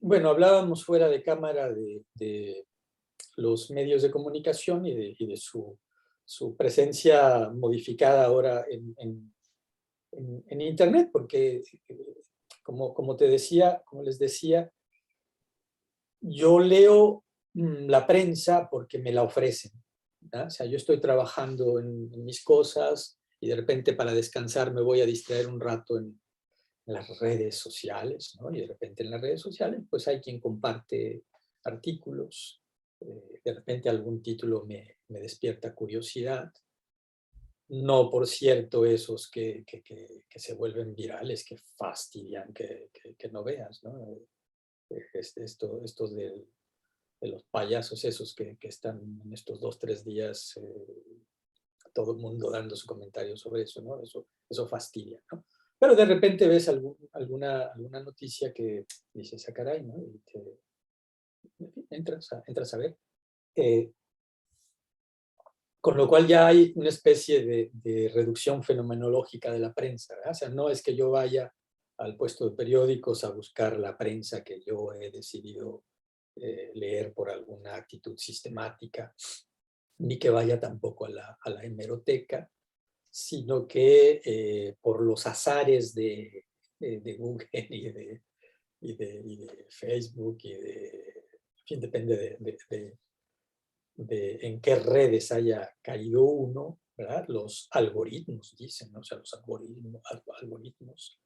Bueno, hablábamos fuera de cámara de los medios de comunicación y de su presencia modificada ahora en Internet, porque como te decía, como les decía, yo leo la prensa porque me la ofrecen, ¿verdad? O sea, yo estoy trabajando en mis cosas y de repente para descansar me voy a distraer un rato en las redes sociales, ¿no? Y de repente en las redes sociales, pues hay quien comparte artículos, de repente algún título me despierta curiosidad. No, por cierto, esos que se vuelven virales, que fastidian, que no veas, ¿no? Estos de los payasos esos que están en estos 2, 3 días, todo el mundo dando su comentario sobre eso, ¿no? Eso fastidia, ¿no? Pero de repente ves alguna noticia que dices, ah, caray, ¿no? Y en fin, entras a ver. Eh, con lo cual ya hay una especie de reducción fenomenológica de la prensa, ¿verdad? O sea, no es que yo vaya al puesto de periódicos a buscar la prensa que yo he decidido leer por alguna actitud sistemática, ni que vaya tampoco a la hemeroteca, sino que por los azares de Google y de Facebook en fin, depende de en qué redes haya caído uno, ¿verdad? Los algoritmos, dicen, ¿no? O sea, los algoritmos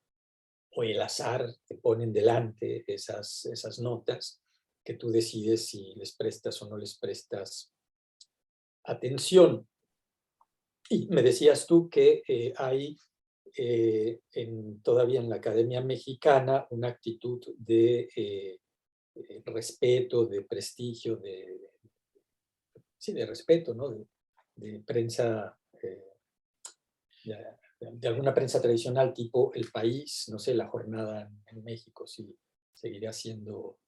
o el azar te ponen delante esas notas que tú decides si les prestas o no les prestas atención. Y me decías tú que hay todavía en la Academia Mexicana una actitud de respeto, de prestigio, sí, de respeto, ¿no? De prensa, de, de alguna prensa tradicional tipo El País, no sé, La Jornada en México, si seguirá siendo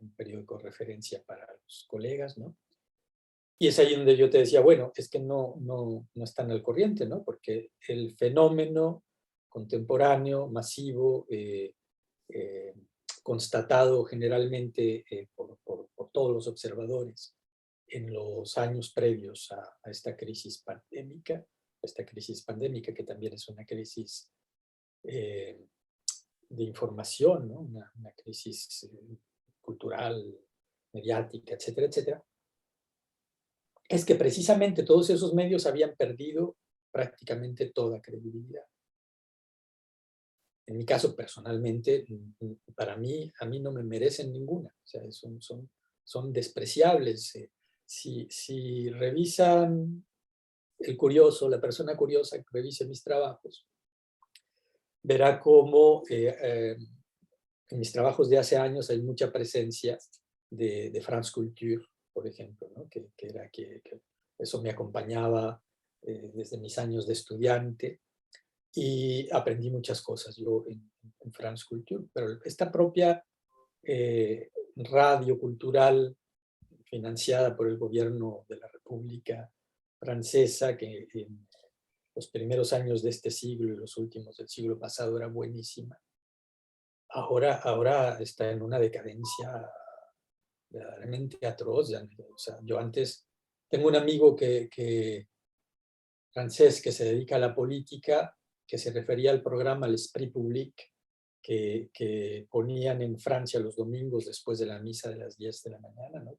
un periódico de referencia para los colegas, ¿no? Y es ahí donde yo te decía, bueno, es que no están al corriente, ¿no? Porque el fenómeno contemporáneo, masivo, eh, constatado generalmente por todos los observadores en los años previos a esta crisis pandémica que también es una crisis eh, de información, ¿no? Una crisis cultural, mediática, etcétera, etcétera, es que precisamente todos esos medios habían perdido prácticamente toda credibilidad. En mi caso, personalmente, para mí, a mí no me merecen ninguna. O sea, son despreciables. Si revisan el curioso, la persona curiosa que revise mis trabajos, verá cómo en mis trabajos de hace años hay mucha presencia de France Culture, por ejemplo, ¿no? que eso me acompañaba desde mis años de estudiante y aprendí muchas cosas yo en France Culture, pero esta propia radio cultural financiada por el gobierno de la República Francesa, que en los primeros años de este siglo y los últimos del siglo pasado era buenísima, ahora está en una decadencia verdaderamente atroz. Ya, o sea, yo antes tengo un amigo francés que se dedica a la política, que se refería al programa L'Esprit Public, que ponían en Francia los domingos después de la misa de las 10 de la mañana, ¿no?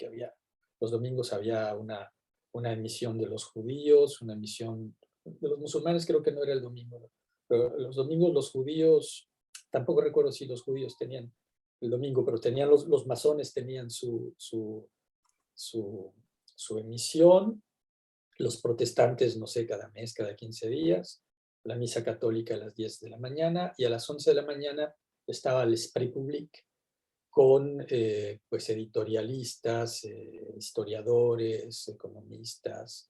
Los domingos había una emisión de los judíos, una emisión de los musulmanes, creo que no era el domingo, ¿no? Pero los domingos los judíos, tampoco recuerdo si los judíos tenían el domingo, pero tenían los masones tenían su, su emisión, los protestantes, no sé, cada mes, cada 15 días, la misa católica a las 10 de la mañana y a las 11 de la mañana estaba l'Esprit Public con pues editorialistas, historiadores, economistas,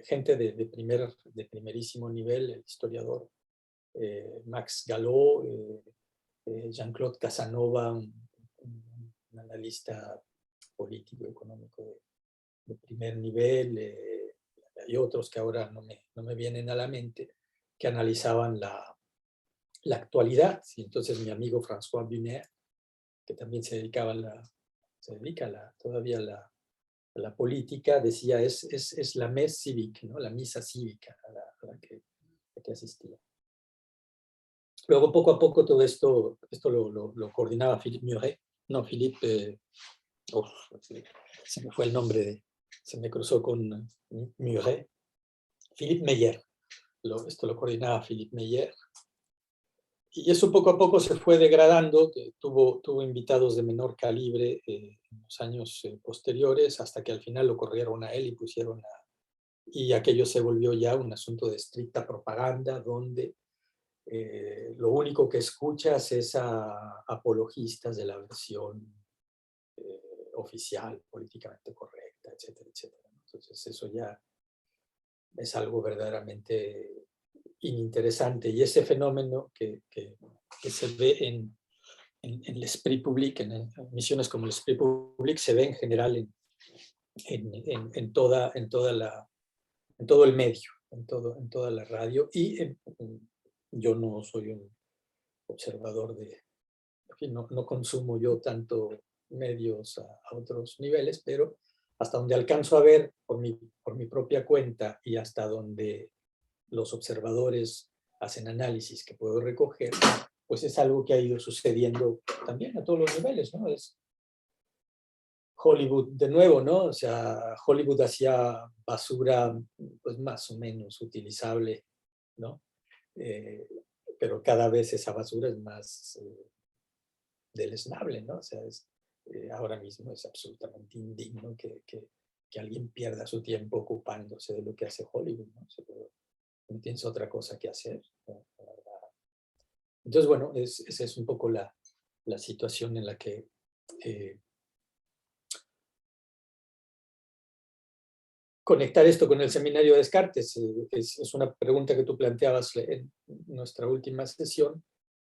gente de primerísimo nivel, el historiador Max Gallo, Jean-Claude Casanova, un analista político económico de primer nivel, hay otros que ahora no me vienen a la mente, que analizaban la actualidad. Y entonces mi amigo François Bunet, que también se dedica todavía a la política, decía, es la messe civique, ¿no? La misa cívica a la que asistía. Luego, poco a poco, todo esto lo coordinaba Philippe Muret. No, Philippe, se me fue el nombre, se me cruzó con Muret. Philippe Meyer. Esto lo coordinaba Philippe Meyer. Y eso poco a poco se fue degradando, tuvo invitados de menor calibre en los años posteriores, hasta que al final lo corrieron a él y y aquello se volvió ya un asunto de estricta propaganda, donde lo único que escuchas es a apologistas de la versión oficial, políticamente correcta, etcétera, etcétera. Entonces eso ya es algo verdaderamente ininteresante. Y ese fenómeno que se ve en l'esprit public, en misiones como el esprit public, se ve en general en todo el medio, en toda la radio. Y yo no soy un observador en fin, no consumo yo tanto medios a otros niveles, pero hasta donde alcanzo a ver por mi propia cuenta y hasta donde los observadores hacen análisis que puedo recoger, pues es algo que ha ido sucediendo también a todos los niveles, ¿no? Es Hollywood de nuevo, ¿no? O sea, Hollywood hacía basura, pues más o menos utilizable, ¿no? Pero cada vez esa basura es más deleznable, ¿no? O sea, ahora mismo es absolutamente indigno que alguien pierda su tiempo ocupándose de lo que hace Hollywood, ¿no? O sea, no tienes otra cosa que hacer, ¿no? Entonces, bueno, esa es un poco la situación en la que conectar esto con el seminario de Descartes. Es una pregunta que tú planteabas en nuestra última sesión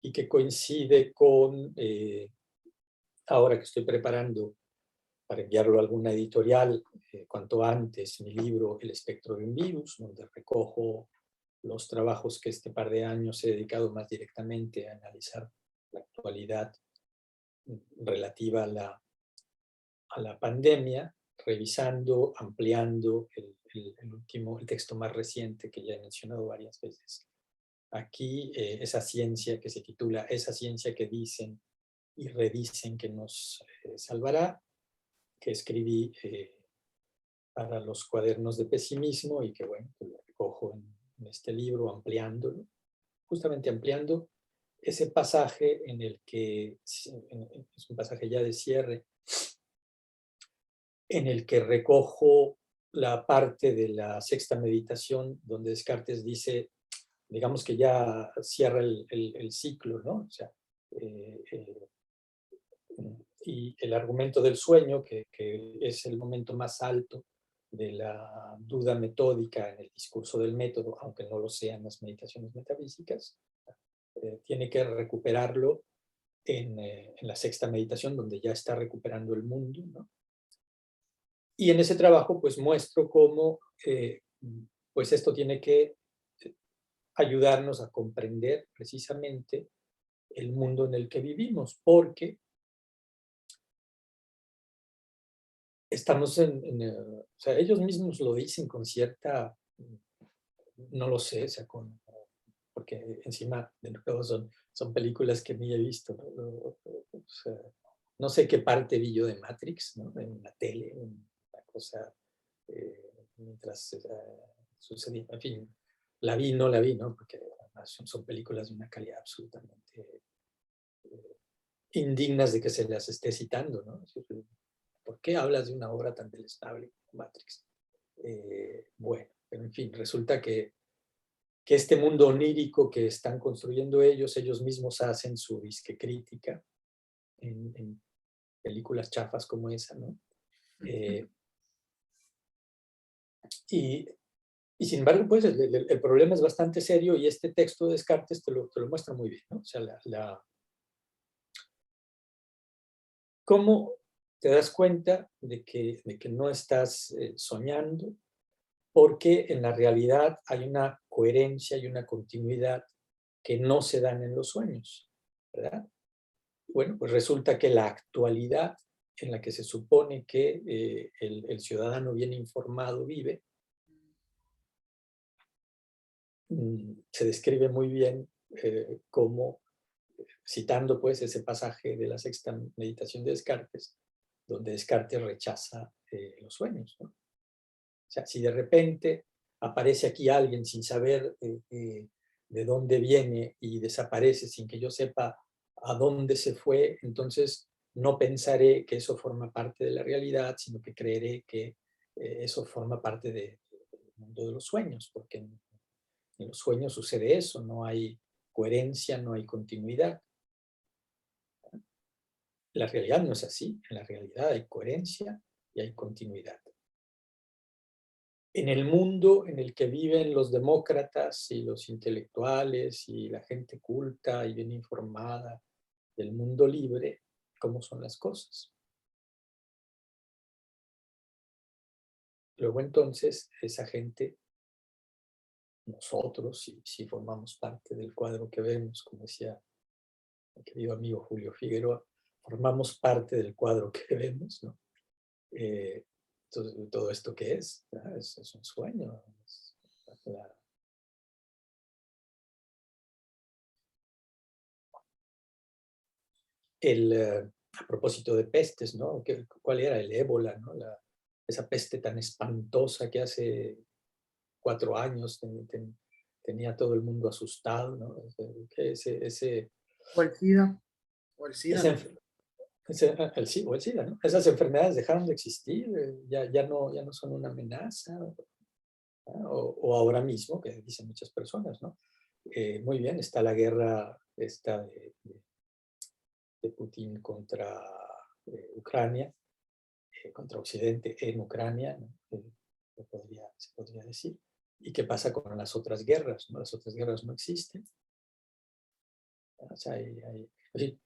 y que coincide con, ahora que estoy preparando para enviarlo a alguna editorial, cuanto antes, mi libro El espectro de un virus, donde recojo los trabajos que este par de años he dedicado más directamente a analizar la actualidad relativa a la pandemia, revisando, ampliando el texto más reciente que ya he mencionado varias veces. Aquí, esa ciencia que se titula Esa ciencia que dicen y redicen que nos salvará, que escribí para los cuadernos de pesimismo y que, bueno, pues lo recojo en este libro, ampliándolo, justamente ampliando ese pasaje en el que es un pasaje ya de cierre, en el que recojo la parte de la sexta meditación donde Descartes dice, digamos que ya cierra el ciclo, ¿no? O sea, y el argumento del sueño, que es el momento más alto de la duda metódica en el discurso del método, aunque no lo sean las meditaciones metafísicas, tiene que recuperarlo en la sexta meditación, donde ya está recuperando el mundo, ¿no? Y en ese trabajo, pues muestro cómo pues esto tiene que ayudarnos a comprender precisamente el mundo en el que vivimos, porque estamos o sea, ellos mismos lo dicen con cierta, no lo sé, o sea, porque encima de nuevo son películas que ni he visto, ¿no? O sea, no sé qué parte vi yo de Matrix, ¿no? En la tele, una cosa, mientras sucedía, en fin, la vi, no la vi, ¿no? Porque además son películas de una calidad absolutamente indignas de que se las esté citando, ¿no? ¿Por qué hablas de una obra tan deleznable como Matrix? Bueno, pero en fin, resulta que este mundo onírico que están construyendo ellos mismos hacen su disque crítica en películas chafas como esa, ¿no? Y, sin embargo, pues el problema es bastante serio y este texto de Descartes te lo muestra muy bien, ¿no? O sea, cómo te das cuenta de que no estás soñando, porque en la realidad hay una coherencia y una continuidad que no se dan en los sueños, ¿verdad? bueno, pues resulta que la actualidad en la que se supone que el ciudadano bien informado vive, se describe muy bien como, citando pues ese pasaje de la sexta meditación de Descartes, donde Descartes rechaza los sueños, ¿no? O sea, si de repente aparece aquí alguien sin saber de dónde viene y desaparece sin que yo sepa a dónde se fue, entonces no pensaré que eso forma parte de la realidad, sino que creeré que eso forma parte del mundo de los sueños, porque en los sueños sucede eso, no hay coherencia, no hay continuidad. La realidad no es así, en la realidad hay coherencia y hay continuidad. En el mundo en el que viven los demócratas y los intelectuales y la gente culta y bien informada del mundo libre, ¿cómo son las cosas? Luego entonces esa gente, nosotros, si formamos parte del cuadro que vemos, como decía mi querido amigo Julio Figueroa, formamos parte del cuadro que vemos, ¿no? Entonces, ¿todo esto qué es? Es un sueño. A propósito de pestes, ¿no? ¿Cuál era? El ébola, ¿no? Esa peste tan espantosa que hace 4 años tenía todo el mundo asustado, ¿no? O el SIDA, o el SIDA, ese, ¿no? o el SIDA, ¿no? Esas enfermedades dejaron de existir, ya no son una amenaza, ¿no? O ahora mismo, que dicen muchas personas, ¿no? Muy bien, está la guerra esta de Putin contra Ucrania, contra Occidente en Ucrania, ¿no? Se podría decir. ¿Y qué pasa con las otras guerras? ¿No? Las otras guerras no existen. O sea, sí.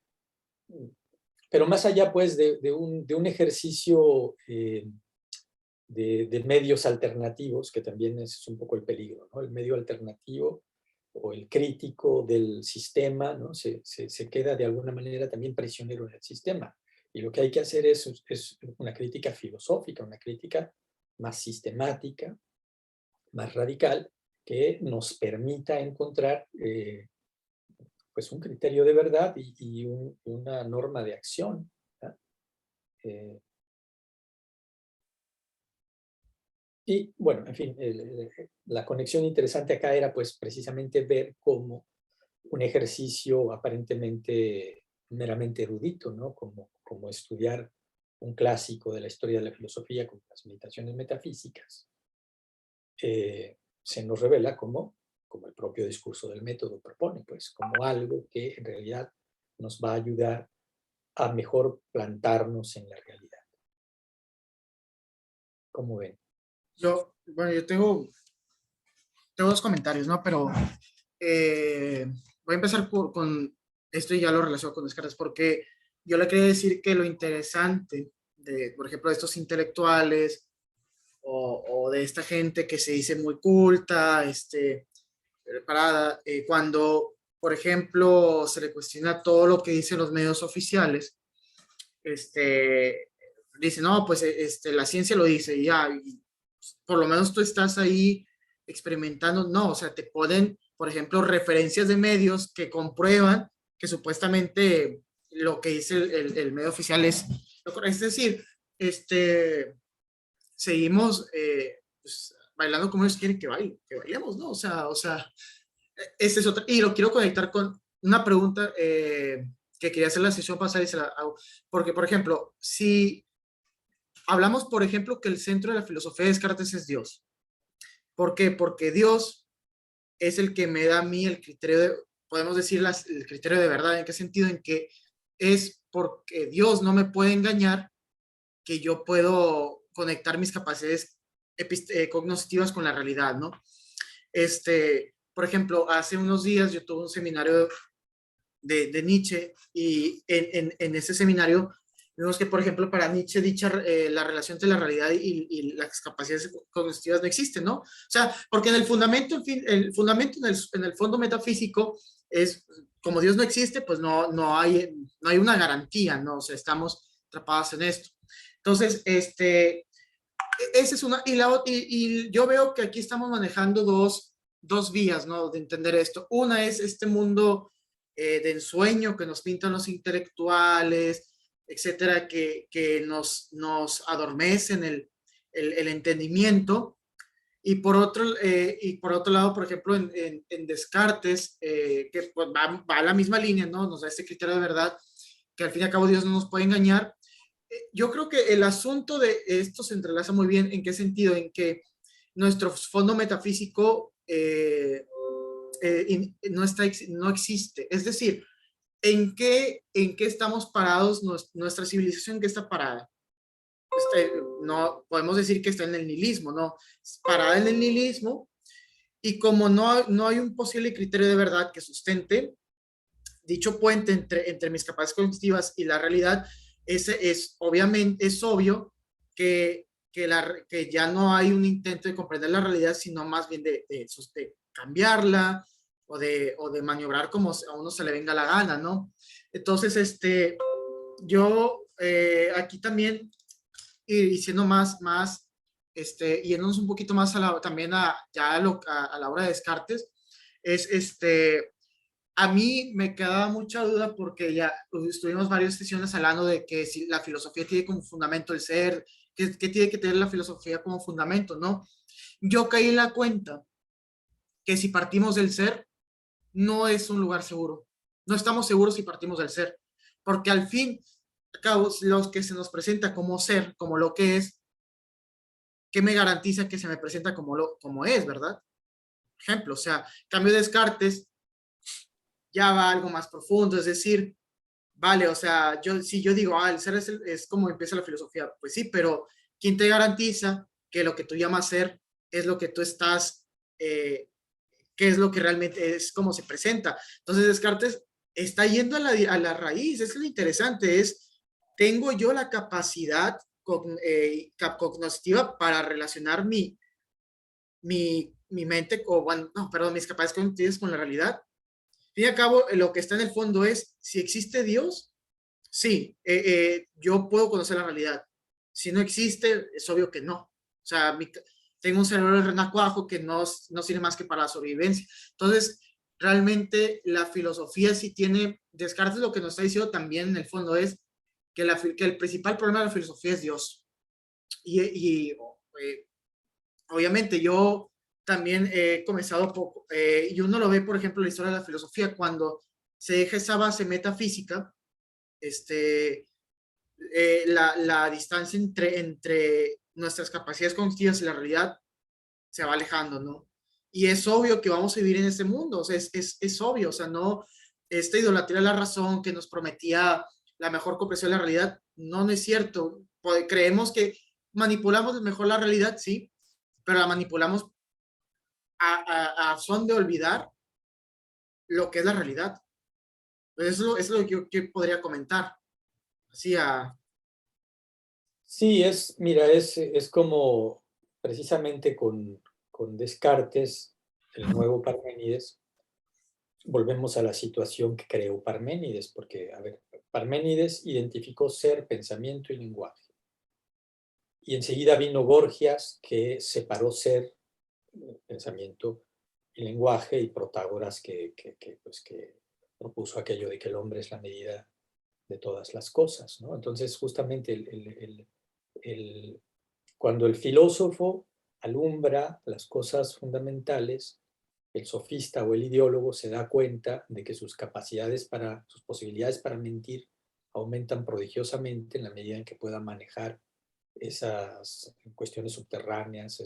Pero más allá, pues, de un ejercicio de medios alternativos, que también es un poco el peligro, ¿no? El medio alternativo o el crítico del sistema, ¿no? Se queda de alguna manera también prisionero del sistema. Y lo que hay que hacer es una crítica filosófica, una crítica más sistemática, más radical, que nos permita encontrar pues un criterio de verdad y una norma de acción, ¿no? Y bueno, en fin, la conexión interesante acá era pues precisamente ver cómo un ejercicio aparentemente meramente erudito, ¿no? Como estudiar un clásico de la historia de la filosofía, como las meditaciones metafísicas, se nos revela como el propio discurso del método propone, pues como algo que en realidad nos va a ayudar a mejor plantarnos en la realidad. ¿Cómo ven? Bueno, yo tengo 2 comentarios, ¿no? Pero voy a empezar con esto y ya lo relaciono con Descartes, porque yo le quería decir que lo interesante de, por ejemplo, de estos intelectuales o de esta gente que se dice muy culta, preparada, cuando, por ejemplo, se le cuestiona todo lo que dicen los medios oficiales, dice, no, pues la ciencia lo dice y ya, y por lo menos tú estás ahí experimentando, no, o sea, te ponen, por ejemplo, referencias de medios que comprueban que supuestamente lo que dice el medio oficial es lo correcto. Es decir, seguimos pues, bailando como ellos quieren que bailemos, ¿no? Este es otro, y lo quiero conectar con una pregunta que quería hacer la sesión pasada y se la hago, porque, por ejemplo, si hablamos, por ejemplo, que el centro de la filosofía de Descartes es Dios. ¿Por qué? Porque Dios es el que me da a mí el criterio de, podemos decir el criterio de verdad. ¿En qué sentido? En que es porque Dios no me puede engañar que yo puedo conectar mis capacidades cognitivas con la realidad, ¿no? Por ejemplo, hace unos días yo tuve un seminario de Nietzsche y en ese seminario vemos que, por ejemplo, para Nietzsche la relación entre la realidad y las capacidades cognitivas no existen, ¿no? O sea, porque en el fundamento, en fin, el fundamento en el fondo metafísico es, como Dios no existe, pues no hay no hay una garantía, ¿no? O sea, estamos atrapados en esto. Entonces, esa es una, y yo veo que aquí estamos manejando dos vías, ¿no? De entender esto. Una es este mundo de ensueño que nos pintan los intelectuales, etcétera, que nos adormecen el entendimiento. Y por otro lado, por ejemplo, en Descartes, que pues va a la misma línea, ¿no? Nos da este criterio de verdad, que al fin y al cabo Dios no nos puede engañar. Yo creo que el asunto de esto se entrelaza muy bien. ¿En qué sentido? En que nuestro fondo metafísico no existe. Es decir, ¿en qué estamos parados? Nuestra civilización, ¿en qué está parada? No podemos decir que está en el nihilismo, ¿no? Parada en el nihilismo, y como no hay un posible criterio de verdad que sustente dicho puente entre mis capacidades cognitivas y la realidad, obviamente, es obvio que ya no hay un intento de comprender la realidad, sino más bien de cambiarla o de maniobrar como a uno se le venga la gana, ¿no? Entonces, yo aquí también, y siendo yéndonos un poquito más también a la obra de Descartes, es a mí me quedaba mucha duda porque ya estuvimos varias sesiones hablando de que si la filosofía tiene como fundamento el ser, que tiene que tener la filosofía como fundamento, ¿no? Yo caí en la cuenta que si partimos del ser, no es un lugar seguro. No estamos seguros si partimos del ser, porque al fin, cabo, los que se nos presenta como ser, como lo que es, ¿qué me garantiza que se me presenta como es, verdad? Ejemplo, o sea, cambio de Descartes, ya va algo más profundo, es decir, vale, o sea, si yo digo, el ser es como empieza la filosofía, pues sí, pero ¿quién te garantiza que lo que tú llamas ser es lo que tú estás, qué es lo que realmente es, como se presenta? Entonces Descartes está yendo a la raíz, es lo interesante, tengo yo la capacidad cognitiva para relacionar mi mente, o bueno, no, perdón, mis capacidades cognitivas con la realidad. Al fin y al cabo, lo que está en el fondo es, si existe Dios, sí, yo puedo conocer la realidad. Si no existe, es obvio que no. O sea, tengo un cerebro de renacuajo que no sirve más que para la sobrevivencia. Entonces, realmente la filosofía sí tiene, Descartes lo que nos está diciendo también en el fondo es que el principal problema de la filosofía es Dios. Y obviamente yo también he comenzado poco, y uno lo ve, por ejemplo, en la historia de la filosofía, cuando se deja esa base metafísica, este, la distancia entre nuestras capacidades cognitivas y la realidad se va alejando, ¿no? Y es obvio que vamos a vivir en este mundo, o sea, es obvio, o sea, no, esta idolatría de la razón que nos prometía la mejor comprensión de la realidad, no es cierto. Creemos que manipulamos mejor la realidad, sí, pero la manipulamos a son de olvidar lo que es la realidad. Eso es lo que yo podría comentar. Así Sí, mira, es como precisamente con Descartes, el nuevo Parménides, volvemos a la situación que creó Parménides, porque, a ver, Parménides identificó ser, pensamiento y lenguaje. Y enseguida vino Gorgias, que separó ser, pensamiento y lenguaje, y Protágoras, pues, que propuso aquello de que el hombre es la medida de todas las cosas, ¿no? Entonces, justamente cuando el filósofo alumbra las cosas fundamentales, el sofista o el ideólogo se da cuenta de que sus posibilidades para mentir aumentan prodigiosamente en la medida en que pueda manejar esas cuestiones subterráneas,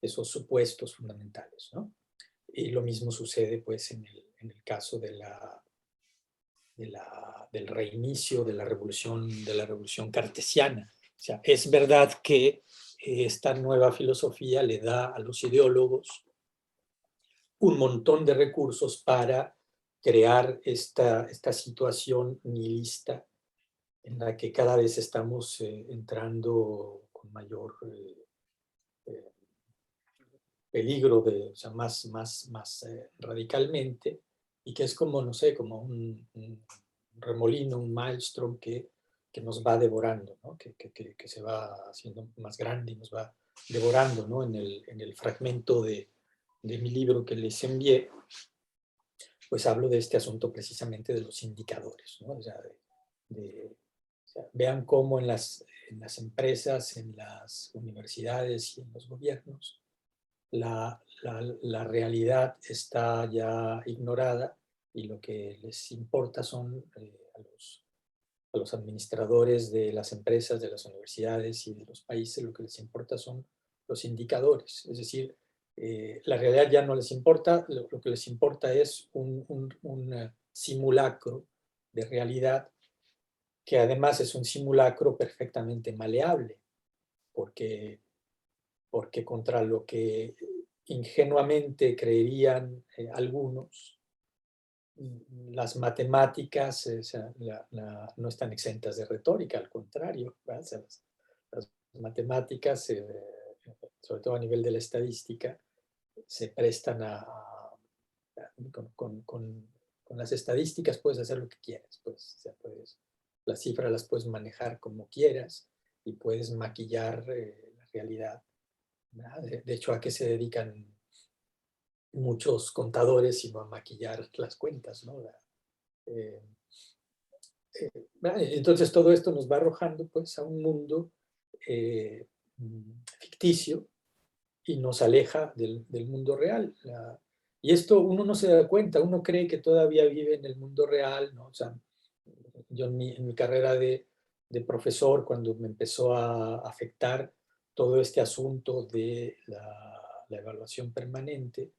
esos supuestos fundamentales, ¿no? Y lo mismo sucede, pues, en el caso del reinicio de la revolución cartesiana. O sea, es verdad que esta nueva filosofía le da a los ideólogos un montón de recursos para crear esta situación nihilista en la que cada vez estamos entrando con mayor eh, peligro, o sea, más radicalmente, y que es como, no sé, como remolino, un maelstrom que nos va devorando, ¿no? Que se va haciendo más grande y nos va devorando, ¿no? En el fragmento de mi libro que les envié, pues hablo de este asunto precisamente de los indicadores, ¿no? O sea, o sea, vean cómo en las empresas, en las universidades y en los gobiernos, la realidad está ya ignorada y lo que les importa son a los administradores de las empresas, de las universidades y de los países, lo que les importa son los indicadores. Es decir, la realidad ya no les importa, lo que les importa es un simulacro de realidad que además es un simulacro perfectamente maleable, porque, porque contra lo que ingenuamente creerían algunos, las matemáticas no están exentas de retórica, al contrario, o sea, las matemáticas, sobre todo a nivel de la estadística, se prestan con las estadísticas puedes hacer lo que quieras, pues, o sea, las cifras las puedes manejar como quieras y puedes maquillar la realidad. De hecho, ¿a qué se dedican muchos contadores sino a maquillar las cuentas, ¿no? Eh, entonces todo esto nos va arrojando pues a un mundo eh, ficticio y nos aleja del mundo real. Y esto uno no se da cuenta, uno cree que todavía vive en el mundo real, ¿no? O sea, yo en mi carrera de profesor, cuando me empezó a afectar todo este asunto de la evaluación permanente,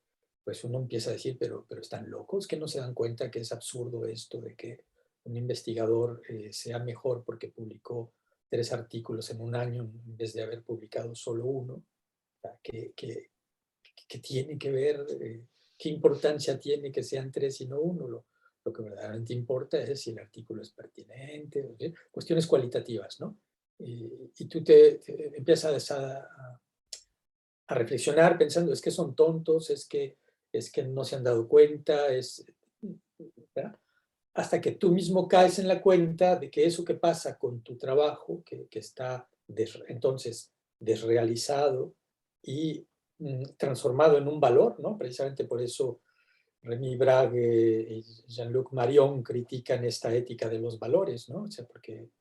pues uno empieza a decir, pero están locos, que no se dan cuenta que es absurdo esto de que un investigador sea mejor porque publicó 3 artículos en un año en vez de haber publicado solo uno. Que tiene que ver, qué importancia tiene que sean 3 y no uno. Lo que verdaderamente importa es si el artículo es pertinente, ¿sí? Cuestiones cualitativas, ¿no? Y tú te empiezas a reflexionar pensando, es que son tontos, es que no se han dado cuenta, ¿verdad? Hasta que tú mismo caes en la cuenta de que eso que pasa con tu trabajo, que está entonces desrealizado y transformado en un valor, ¿no? Precisamente por eso Rémi Brague y Jean-Luc Marion critican esta ética de los valores, ¿no? O sea, porque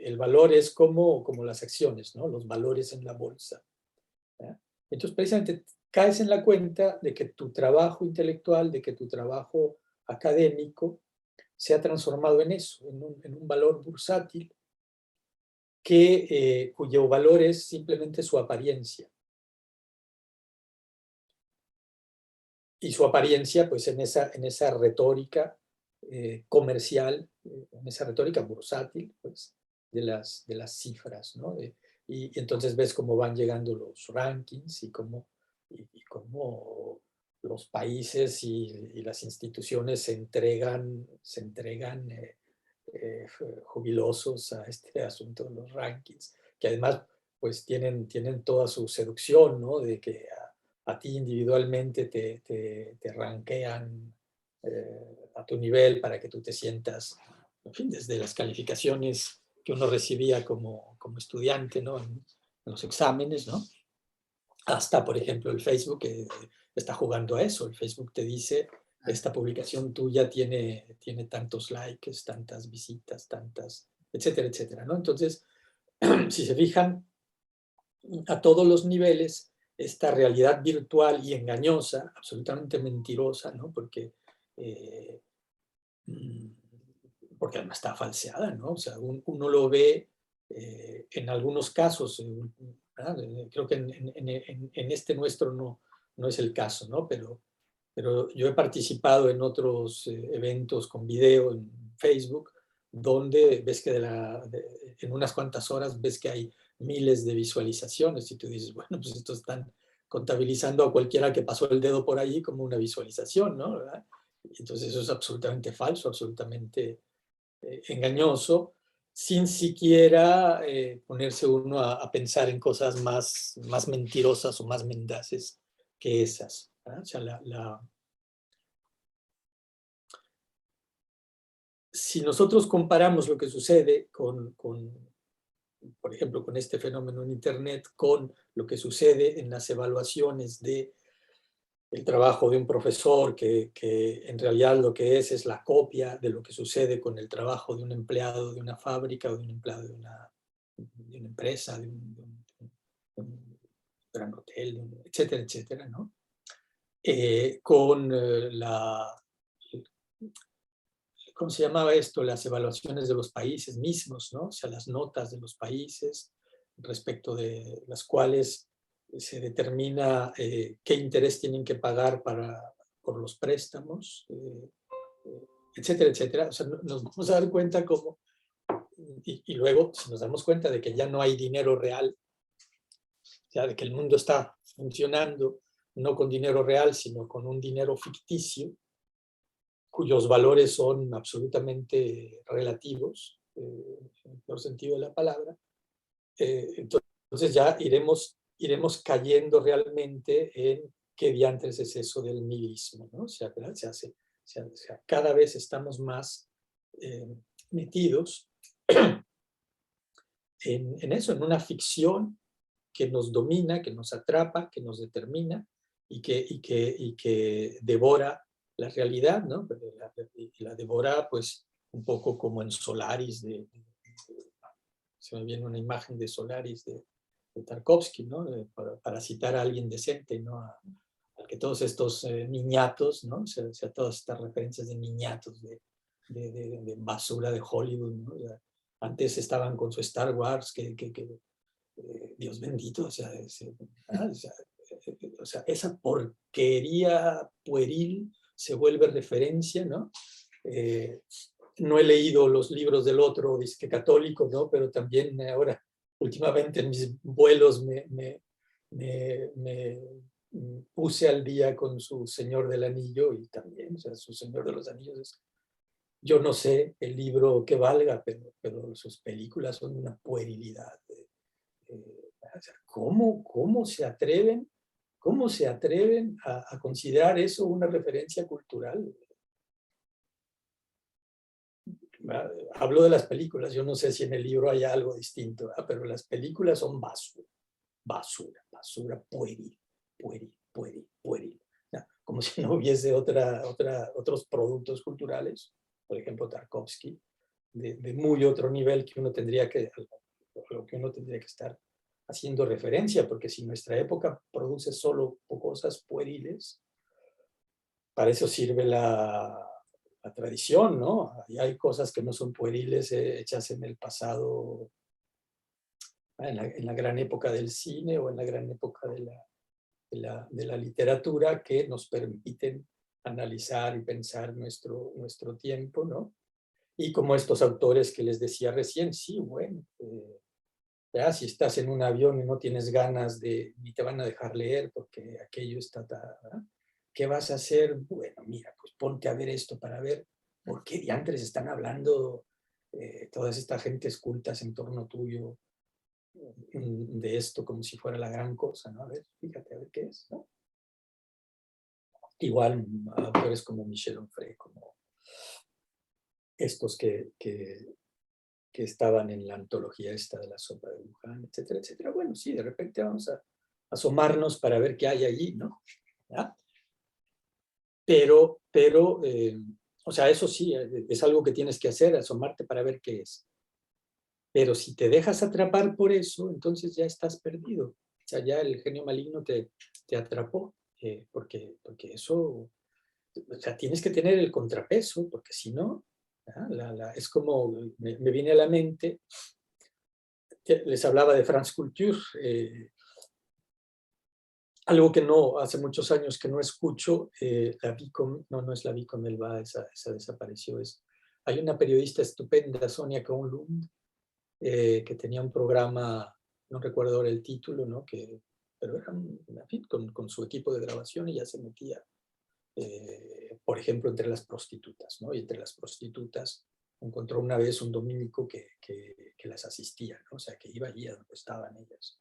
el valor es como las acciones, ¿no? Los valores en la bolsa. ¿Ya? Entonces, precisamente caes en la cuenta de que tu trabajo intelectual, de que tu trabajo académico se ha transformado en eso, en un valor bursátil cuyo valor es simplemente su apariencia. Y su apariencia, pues en esa retórica comercial, en esa retórica bursátil, pues, de las cifras, ¿no? Y entonces ves cómo van llegando los rankings y cómo los países y las instituciones se entregan jubilosos a este asunto de los rankings, que además pues tienen toda su seducción, ¿no? De que a ti individualmente te rankean a tu nivel para que tú te sientas, en fin, desde las calificaciones que uno recibía como estudiante, ¿no? En los exámenes, ¿no? Hasta, por ejemplo, el Facebook que está jugando a eso. El Facebook te dice, esta publicación tuya tiene tantos likes, tantas visitas, tantas, etcétera, etcétera, ¿no? Entonces, si se fijan, a todos los niveles, esta realidad virtual y engañosa, absolutamente mentirosa, ¿no? Eh, mm, porque además está falseada, ¿no? O sea, uno lo ve en algunos casos, creo que en este nuestro no es el caso, ¿no? Pero yo he participado en otros eventos con video en Facebook, donde ves que en unas cuantas horas ves que hay miles de visualizaciones y tú dices, bueno, pues estos están contabilizando a cualquiera que pasó el dedo por ahí como una visualización, ¿no? ¿Verdad? Entonces eso es absolutamente falso, absolutamente engañoso, sin siquiera ponerse uno a pensar en cosas más mentirosas o más mendaces que esas. ¿Verdad? O sea, si nosotros comparamos lo que sucede por ejemplo, con este fenómeno en Internet, con lo que sucede en las evaluaciones del trabajo de un profesor, que en realidad lo que es la copia de lo que sucede con el trabajo de un empleado de una fábrica o de un empleado de una empresa, de un gran hotel, etcétera, etcétera, ¿no? Con ¿cómo se llamaba esto? Las evaluaciones de los países mismos, ¿no? O sea, las notas de los países respecto de las cuales se determina qué interés tienen que pagar por los préstamos, etcétera, etcétera. O sea, nos vamos a dar cuenta cómo, y luego si nos damos cuenta de que ya no hay dinero real, o sea, de que el mundo está funcionando no con dinero real, sino con un dinero ficticio, cuyos valores son absolutamente relativos, en el peor sentido de la palabra. Entonces ya iremos cayendo realmente en qué diantres es eso del nihilismo, ¿no? O sea, cada vez estamos más metidos en eso, en una ficción que nos domina, que nos atrapa, que nos determina y que devora la realidad, ¿no? La devora, pues, un poco como en Solaris, se me viene una imagen de Solaris de Tarkovsky, ¿no? Para citar a alguien decente, ¿no? A que todos estos niñatos, ¿no? O sea, todas estas referencias de niñatos, de basura de Hollywood, ¿no? O sea, antes estaban con su Star Wars, Dios bendito, o sea, o sea, esa porquería pueril se vuelve referencia, ¿no? No he leído los libros del otro disque católico, ¿no? Pero también ahora, últimamente en mis vuelos me puse al día con su Señor del Anillo y también, o sea, su Señor de los Anillos es, yo no sé el libro que valga, pero sus películas son una puerilidad. O sea, ¿cómo se atreven a considerar eso una referencia cultural? Hablo de las películas, yo no sé si en el libro hay algo distinto, ¿verdad? Pero las películas son basura pueril, pueril. Como si no hubiese otros productos culturales, por ejemplo Tarkovsky, de muy otro nivel que uno tendría que estar haciendo referencia, porque si nuestra época produce solo cosas pueriles, para eso sirve la tradición, ¿no? Y hay cosas que no son pueriles hechas en el pasado, en la gran época del cine o en la gran época de la literatura, que nos permiten analizar y pensar nuestro tiempo, ¿no? Y como estos autores que les decía recién, sí, bueno, ya, si estás en un avión y no tienes ganas ni te van a dejar leer porque aquello está, ¿verdad? ¿Qué vas a hacer? Bueno, mira, pues ponte a ver esto para ver por qué diantres están hablando todas estas gentes cultas en torno tuyo de esto como si fuera la gran cosa, ¿no? A ver, fíjate, a ver qué es, ¿no? Igual autores como Michel Onfray, como estos que estaban en la antología esta de la sopa de Luján, etcétera, etcétera. Bueno, sí, de repente vamos a asomarnos para ver qué hay allí, ¿no? ¿Ya? Pero o sea, eso sí, es algo que tienes que hacer, asomarte para ver qué es. Pero si te dejas atrapar por eso, entonces ya estás perdido. O sea, ya el genio maligno te atrapó, porque eso, o sea, tienes que tener el contrapeso, porque si no, es como, me viene a la mente, les hablaba de France Culture, algo que no, hace muchos años que no escucho, la Vicom, no es la Vicom Elba, esa desapareció. Hay una periodista estupenda, Sonia Kronlund, que tenía un programa, no recuerdo ahora el título, ¿no? Pero era, en fin, con su equipo de grabación, y ya se metía, por ejemplo, entre las prostitutas, ¿no? Y entre las prostitutas encontró una vez un dominico que las asistía, ¿no? O sea, que iba allí a donde estaban ellas,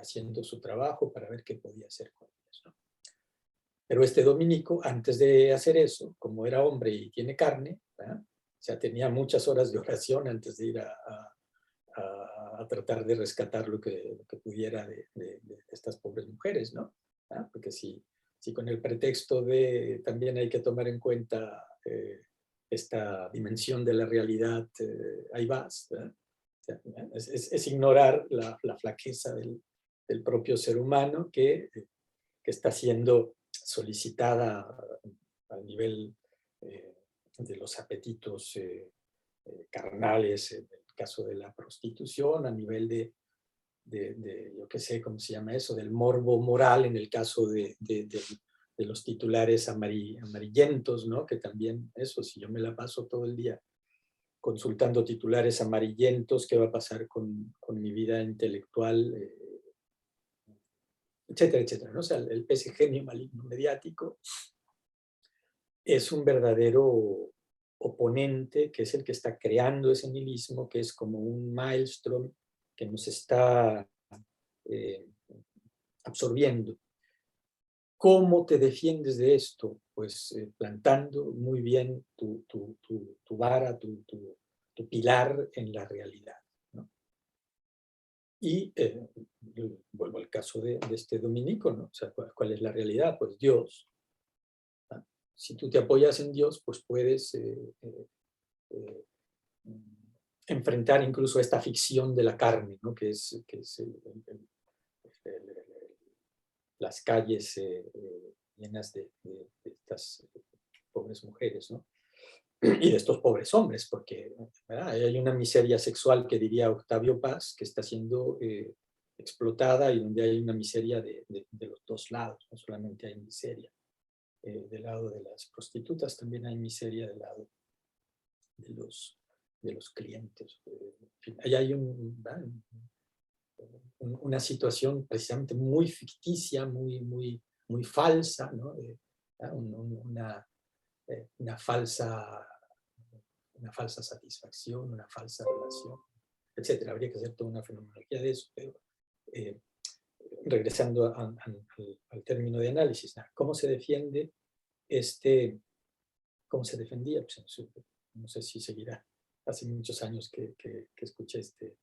haciendo su trabajo para ver qué podía hacer con ellas, ¿no? Pero este dominico, antes de hacer eso, como era hombre y tiene carne, ¿verdad? sea, tenía muchas horas de oración antes de ir a tratar de rescatar lo que pudiera de estas pobres mujeres, ¿no? ¿Ah? Porque si con el pretexto de también hay que tomar en cuenta esta dimensión de la realidad, ahí vas, ¿verdad? O sea, es ignorar la flaqueza del propio ser humano que está siendo solicitada al nivel de los apetitos carnales, en el caso de la prostitución, a nivel yo qué sé, ¿cómo se llama eso? Del morbo moral, en el caso de los titulares amarillentos, ¿no? Que también eso, si yo me la paso todo el día consultando titulares amarillentos, ¿qué va a pasar con mi vida intelectual? Etcétera, etcétera, ¿no? O sea, ese genio maligno mediático es un verdadero oponente, que es el que está creando ese nihilismo, que es como un maelstrom que nos está eh, absorbiendo. ¿Cómo te defiendes de esto? Pues plantando muy bien tu vara, tu pilar en la realidad, ¿no? Y vuelvo al caso de este dominico, ¿no? O sea, ¿cuál es la realidad? Pues Dios. ¿No? Si tú te apoyas en Dios, pues puedes eh, enfrentar incluso esta ficción de la carne, ¿no? Que es el, las calles llenas de estas pobres mujeres, ¿no? Y de estos pobres hombres, porque ¿verdad? Hay una miseria sexual que diría Octavio Paz, que está siendo explotada y donde hay una miseria de los dos lados, no solamente hay miseria del lado de las prostitutas, también hay miseria del lado de los clientes. En fin, ahí hay una situación precisamente muy ficticia, muy falsa, ¿no? Una falsa satisfacción, una falsa relación, etcétera. Habría que hacer toda una fenomenología de eso, pero regresando al término de análisis, ¿no? ¿Cómo se defiende cómo se defendía? Pues no sé si seguirá. Hace muchos años que escuché este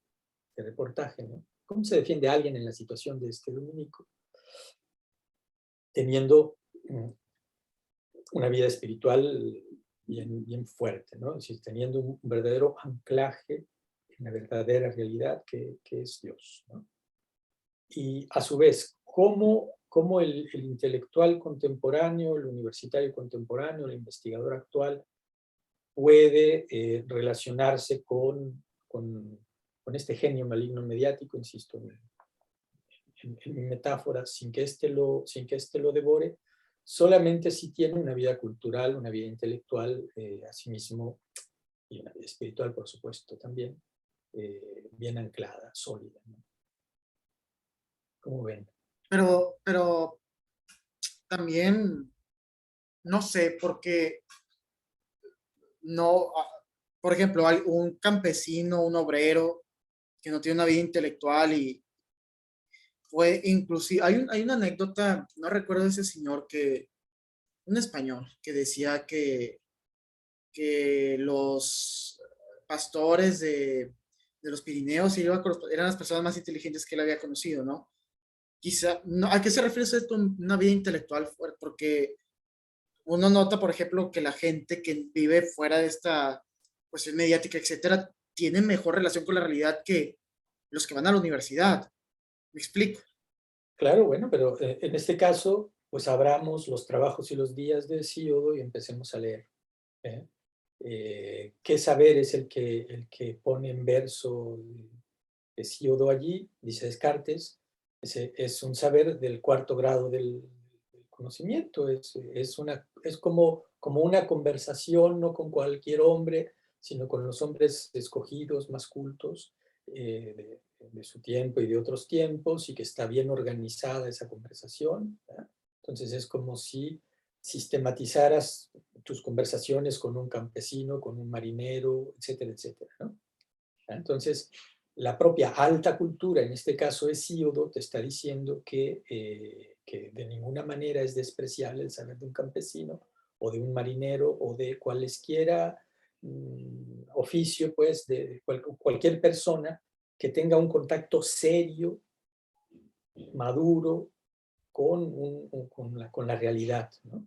reportaje, ¿no? ¿Cómo se defiende a alguien en la situación de este dominico? Teniendo una vida espiritual bien fuerte, ¿no? Es decir, teniendo un verdadero anclaje en la verdadera realidad que es Dios, ¿no? Y a su vez, cómo el intelectual contemporáneo, el universitario contemporáneo, el investigador actual puede relacionarse con este genio maligno mediático, insisto, en mi metáfora, sin que éste lo devore, solamente si tiene una vida cultural, una vida intelectual, asimismo, y una vida espiritual, por supuesto, también, bien anclada, sólida, ¿no? ¿Cómo ven? Pero también, no sé, porque no, por ejemplo, hay un campesino, un obrero que no tiene una vida intelectual y fue inclusive, hay una anécdota, no recuerdo de ese señor un español, que decía que los pastores de los Pirineos eran las personas más inteligentes que él había conocido, ¿no? Quizá, no, ¿a qué se refiere esto una vida intelectual fuerte? Porque uno nota, por ejemplo, que la gente que vive fuera de esta cuestión mediática, etcétera, tiene mejor relación con la realidad que los que van a la universidad. ¿Me explico? Claro, bueno, pero en este caso, pues abramos los trabajos y los días de Hesíodo y empecemos a leer. ¿Eh? ¿Qué saber es el que pone en verso Hesíodo allí? Dice Descartes, es un saber del cuarto grado del conocimiento, es como una conversación, no con cualquier hombre, sino con los hombres escogidos, más cultos, de su tiempo y de otros tiempos, y que está bien organizada esa conversación, ¿verdad? Entonces es como si sistematizaras tus conversaciones con un campesino, con un marinero, etcétera, etcétera, ¿no? Entonces, la propia alta cultura, en este caso Hesíodo, te está diciendo que de ninguna manera es despreciable el saber de un campesino o de un marinero o de cualesquiera oficio, pues, de cualquier persona que tenga un contacto serio, maduro, con la realidad, ¿no?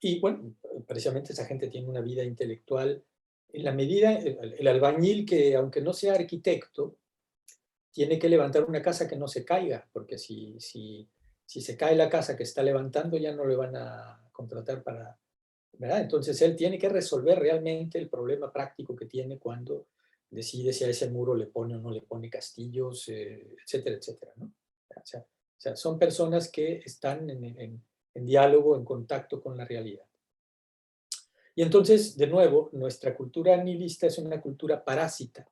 Y bueno, precisamente esa gente tiene una vida intelectual en la medida, el albañil que aunque no sea arquitecto, tiene que levantar una casa que no se caiga, porque si se cae la casa que está levantando ya no le van a contratar para, ¿verdad? Entonces él tiene que resolver realmente el problema práctico que tiene cuando decide si a ese muro le pone o no le pone castillos, etcétera, etcétera, ¿no? O sea, son personas que están en diálogo, en contacto con la realidad. Y entonces, de nuevo, nuestra cultura nihilista es una cultura parásita,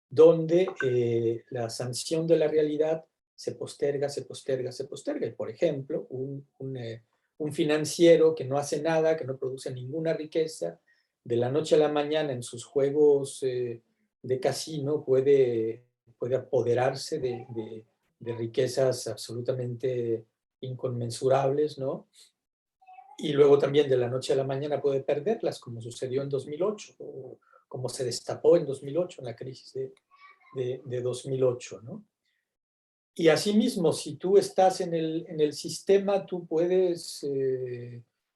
donde la sanción de la realidad se posterga, se posterga, se posterga. Y, por ejemplo, un financiero que no hace nada, que no produce ninguna riqueza, de la noche a la mañana en sus juegos de casino puede apoderarse de riquezas absolutamente inconmensurables, ¿no? Y luego también de la noche a la mañana puede perderlas, como sucedió en 2008, o como se destapó en 2008, en la crisis de 2008, ¿no? Y asimismo, si tú estás en el sistema, tú puedes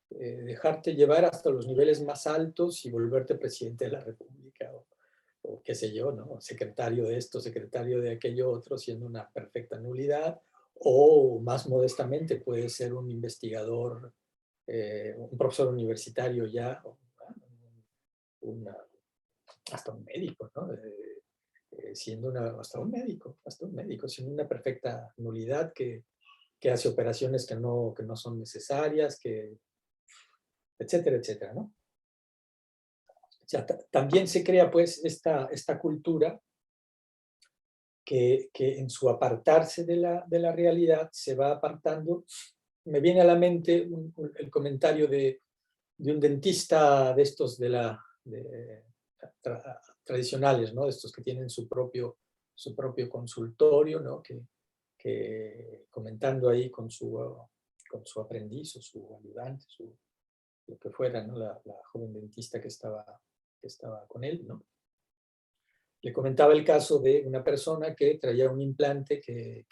dejarte llevar hasta los niveles más altos y volverte presidente de la República, o qué sé yo, ¿no? Secretario de esto, secretario de aquello otro, siendo una perfecta nulidad, o más modestamente puedes ser un investigador, un profesor universitario ya, una, hasta un médico, ¿no? Siendo hasta un médico, siendo una perfecta nulidad que hace operaciones que no son necesarias, etcétera, etcétera, ¿no? O sea, también se crea pues esta cultura que en su apartarse de la realidad se va apartando. Me viene a la mente el comentario de un dentista de estos tradicionales, ¿no? De estos que tienen su propio consultorio, ¿no? Que comentando ahí con su aprendiz o su ayudante, lo que fuera, ¿no? La joven dentista que estaba con él, ¿no? Le comentaba el caso de una persona que traía un implante que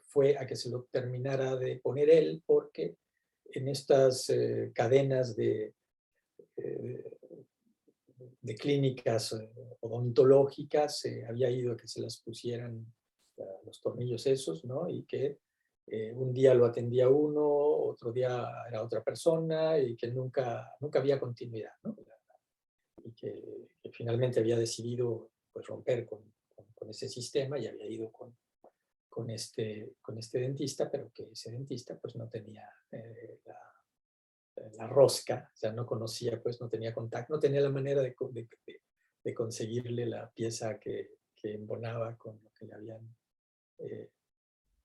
fue a que se lo terminara de poner él, porque en estas cadenas clínicas odontológicas había ido a que se las pusieran los tornillos esos, ¿no? Y que un día lo atendía uno, otro día era otra persona, y que nunca había continuidad, ¿no? Y que finalmente había decidido pues, romper con ese sistema y había ido con este dentista, pero que ese dentista pues no tenía la rosca, o sea, no conocía, pues no tenía contacto, no tenía la manera de conseguirle la pieza que embonaba con lo que le habían eh,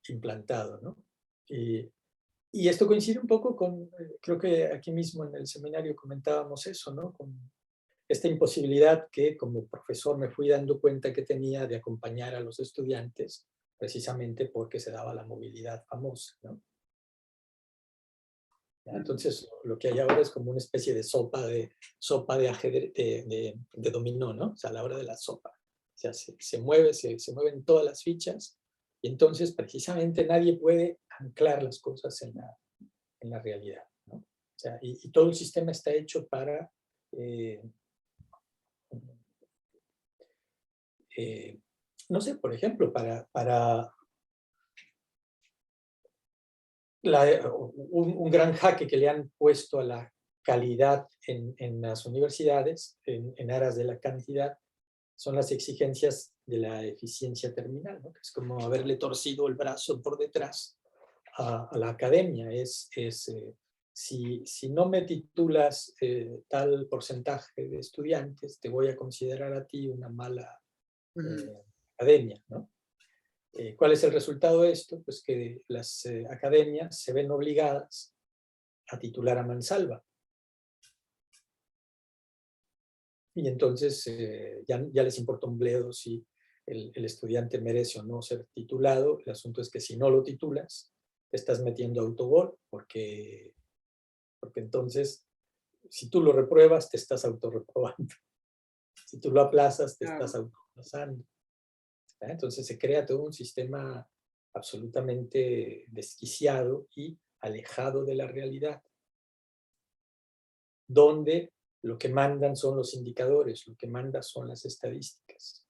implantado, ¿no? Y esto coincide un poco con, creo que aquí mismo en el seminario comentábamos eso, ¿no? Con esta imposibilidad que como profesor me fui dando cuenta que tenía de acompañar a los estudiantes, precisamente porque se daba la movilidad famosa, ¿no? Entonces, lo que hay ahora es como una especie de sopa de ajedrez, de dominó, ¿no? O sea, a la hora de la sopa. O sea, se mueven todas las fichas, y entonces precisamente nadie puede anclar las cosas en la realidad, ¿no? O sea, y todo el sistema está hecho para no sé, por ejemplo, para un gran jaque que le han puesto a la calidad en las universidades, en aras de la cantidad, son las exigencias de la eficiencia terminal, ¿no? Que es como haberle torcido el brazo por detrás a la academia. Si no me titulas tal porcentaje de estudiantes, te voy a considerar a ti una mala academia, ¿no? ¿Cuál es el resultado de esto? Pues que las academias se ven obligadas a titular a mansalva. Y entonces ya les importa un bledo si el estudiante merece o no ser titulado. El asunto es que si no lo titulas, te estás metiendo autogol, porque entonces Si tú lo repruebas, te estás autorreprobando. Si tú lo aplazas, te estás autoaplazando. Entonces se crea todo un sistema absolutamente desquiciado y alejado de la realidad, donde lo que mandan son los indicadores, lo que manda son las estadísticas.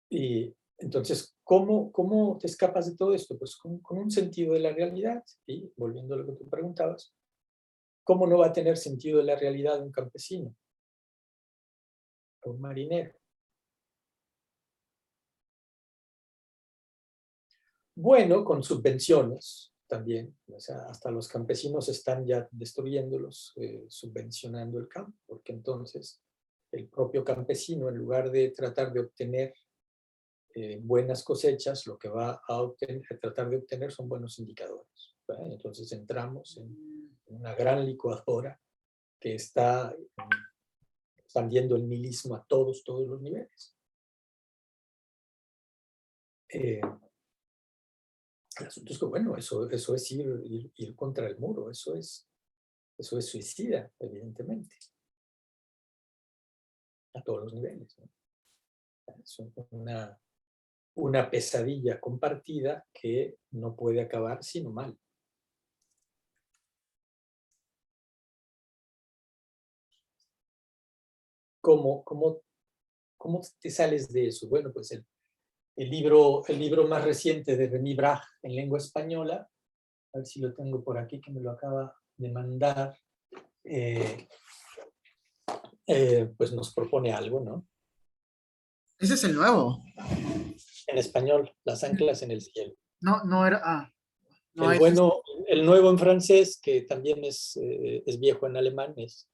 Y entonces, ¿cómo te escapas de todo esto? Pues con un sentido de la realidad. Y volviendo a lo que tú preguntabas, ¿cómo no va a tener sentido de la realidad un campesino? Un marinero. Bueno, con subvenciones también. O sea, hasta los campesinos están ya destruyéndolos, subvencionando el campo, porque entonces el propio campesino, en lugar de tratar de obtener buenas cosechas, lo que va a tratar de obtener son buenos indicadores. Entonces entramos en una gran licuadora que está expandiendo el nihilismo a todos los niveles. El asunto es que, bueno, eso es ir contra el muro, eso es suicida, evidentemente, a todos los niveles, ¿no? Es una pesadilla compartida que no puede acabar sino mal. ¿Cómo te sales de eso? Bueno, pues el libro más reciente de René Brach en lengua española, a ver si lo tengo por aquí, que me lo acaba de mandar, pues nos propone algo, ¿no? Ese es el nuevo. En español, Las anclas en el cielo. No era. No El es. el nuevo en francés, que también es viejo en alemán, es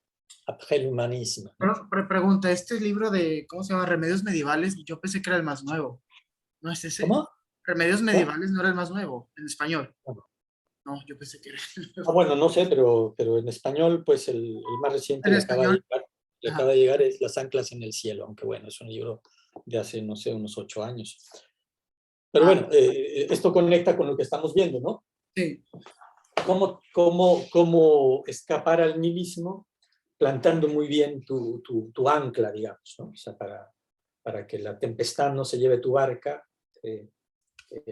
Après l'humanisme, ¿no? Pregunta, este libro de, ¿cómo se llama? Remedios medievales, yo pensé que era el más nuevo. ¿No es ese? ¿Cómo? Remedios ¿Cómo? medievales no era el más nuevo, en español. Bueno. No, yo pensé que era el Ah, nuevo. bueno, no sé, pero en español, pues el más reciente En que acaba de español. llegar, Ajá. es Las anclas en el cielo, aunque bueno, es un libro de hace, no sé, unos 8 años. Pero Ah, bueno, esto conecta con lo que estamos viendo, ¿no? sí. ¿Cómo escapar al nihilismo plantando muy bien tu ancla, digamos, ¿no? O sea, para que la tempestad no se lleve tu barca,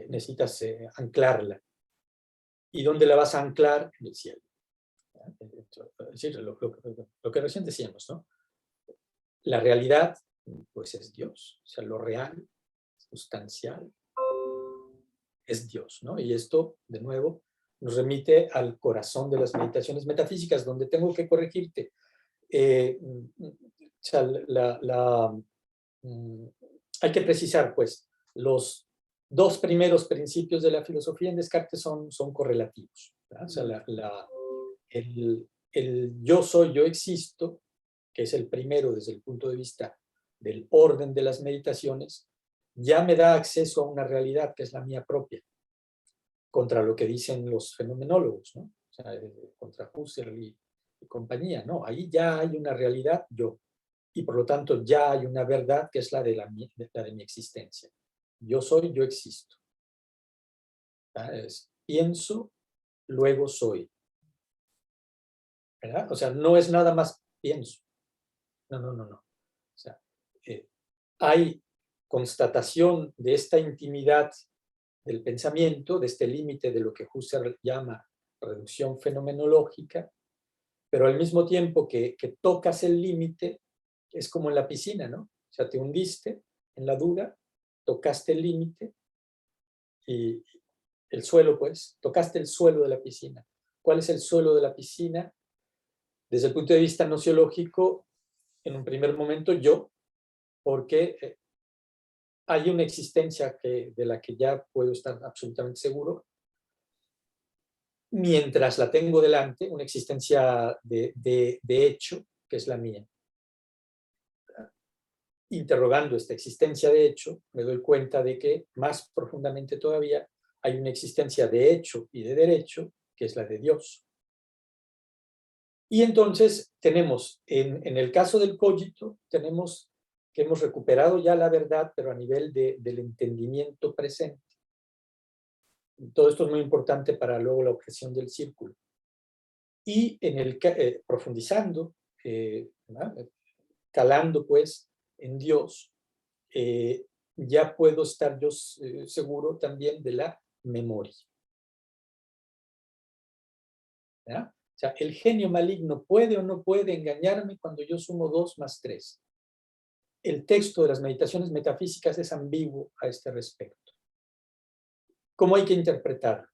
necesitas anclarla. ¿Y dónde la vas a anclar? En el cielo. Es decir, lo que recién decíamos, ¿no? La realidad, pues es Dios. O sea, lo real, sustancial, es Dios, ¿no? Y esto, de nuevo, nos remite al corazón de las meditaciones metafísicas, donde tengo que corregirte. O sea, hay que precisar, pues, los 2 primeros principios de la filosofía en Descartes son correlativos, ¿verdad? O sea, el yo soy, yo existo, que es el primero desde el punto de vista del orden de las meditaciones, ya me da acceso a una realidad que es la mía propia, contra lo que dicen los fenomenólogos, ¿no? O sea, contra Husserl y compañía, ¿no? Ahí ya hay una realidad yo, y por lo tanto ya hay una verdad que es la de mi existencia. Yo soy, yo existo. Pienso, luego soy. ¿Verdad? O sea, no es nada más pienso. No. O sea, hay constatación de esta intimidad del pensamiento, de este límite de lo que Husserl llama reducción fenomenológica, pero al mismo tiempo que tocas el límite, es como en la piscina, ¿no? O sea, te hundiste en la duda, tocaste el límite y el suelo, pues, tocaste el suelo de la piscina. ¿Cuál es el suelo de la piscina? Desde el punto de vista nociológico, en un primer momento yo, porque hay una existencia de la que ya puedo estar absolutamente seguro, mientras la tengo delante, una existencia de hecho, que es la mía. Interrogando esta existencia de hecho, me doy cuenta de que más profundamente todavía hay una existencia de hecho y de derecho, que es la de Dios. Y entonces tenemos, en el caso del cogito, tenemos que hemos recuperado ya la verdad, pero a nivel del entendimiento presente. Todo esto es muy importante para luego la objeción del círculo. Y profundizando, calando pues en Dios, ya puedo estar yo seguro también de la memoria. ¿Ya? O sea, el genio maligno puede o no puede engañarme cuando yo sumo 2 más 3. El texto de las meditaciones metafísicas es ambiguo a este respecto. ¿Cómo hay que interpretarlo?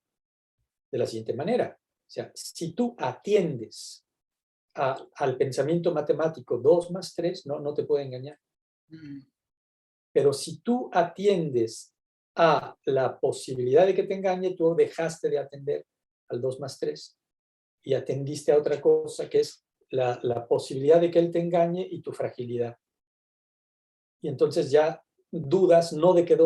De la siguiente manera. O sea, si tú atiendes al pensamiento matemático 2 más 3, no te puede engañar. Pero si tú atiendes a la posibilidad de que te engañe, tú dejaste de atender al 2 más 3 y atendiste a otra cosa que es la posibilidad de que él te engañe y tu fragilidad. Y entonces ya dudas no de que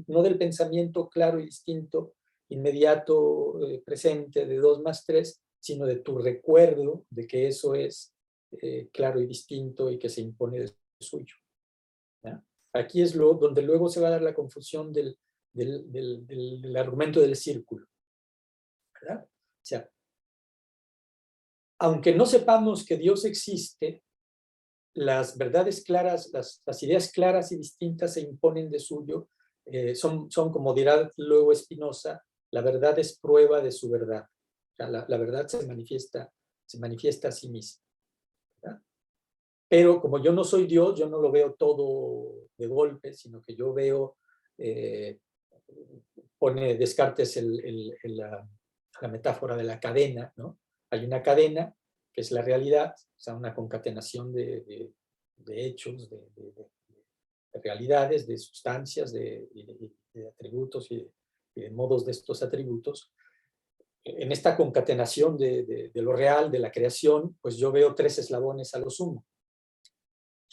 no del pensamiento claro y distinto, inmediato, presente de 2 más 3, sino de tu recuerdo de que eso es claro y distinto y que se impone de suyo. ¿Ya? Aquí es donde luego se va a dar la confusión del argumento del círculo. ¿Verdad? O sea, aunque no sepamos que Dios existe, las verdades claras, las ideas claras y distintas se imponen de suyo, son, como dirá luego Spinoza, la verdad es prueba de su verdad. O sea, la verdad se manifiesta a sí misma. ¿Verdad? Pero como yo no soy Dios, yo no lo veo todo de golpe, sino que yo veo, pone Descartes la metáfora de la cadena, ¿no? Hay una cadena que es la realidad, o sea, una concatenación de hechos, de realidades, de sustancias, de atributos y de modos de estos atributos. En esta concatenación de lo real, de la creación, pues yo veo 3 eslabones a lo sumo.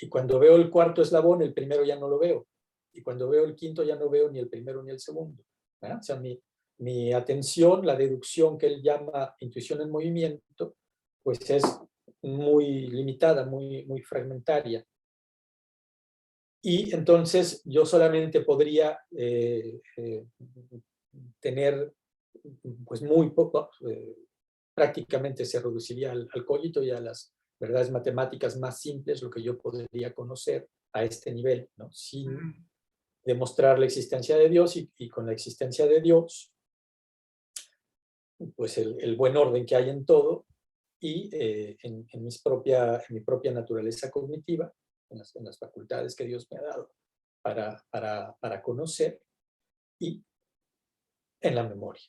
Y cuando veo el cuarto eslabón, el primero ya no lo veo. Y cuando veo el quinto ya no veo ni el primero ni el segundo. ¿Verdad? O sea, mi atención, la deducción que él llama intuición en movimiento, pues es muy limitada, muy fragmentaria. Y entonces yo solamente podría tener pues muy poco, prácticamente se reduciría al cogito y a las verdades matemáticas más simples, lo que yo podría conocer a este nivel, ¿no? Sin demostrar la existencia de Dios y con la existencia de Dios, pues el buen orden que hay en todo y en mi propia naturaleza cognitiva, en las facultades que Dios me ha dado para conocer y en la memoria.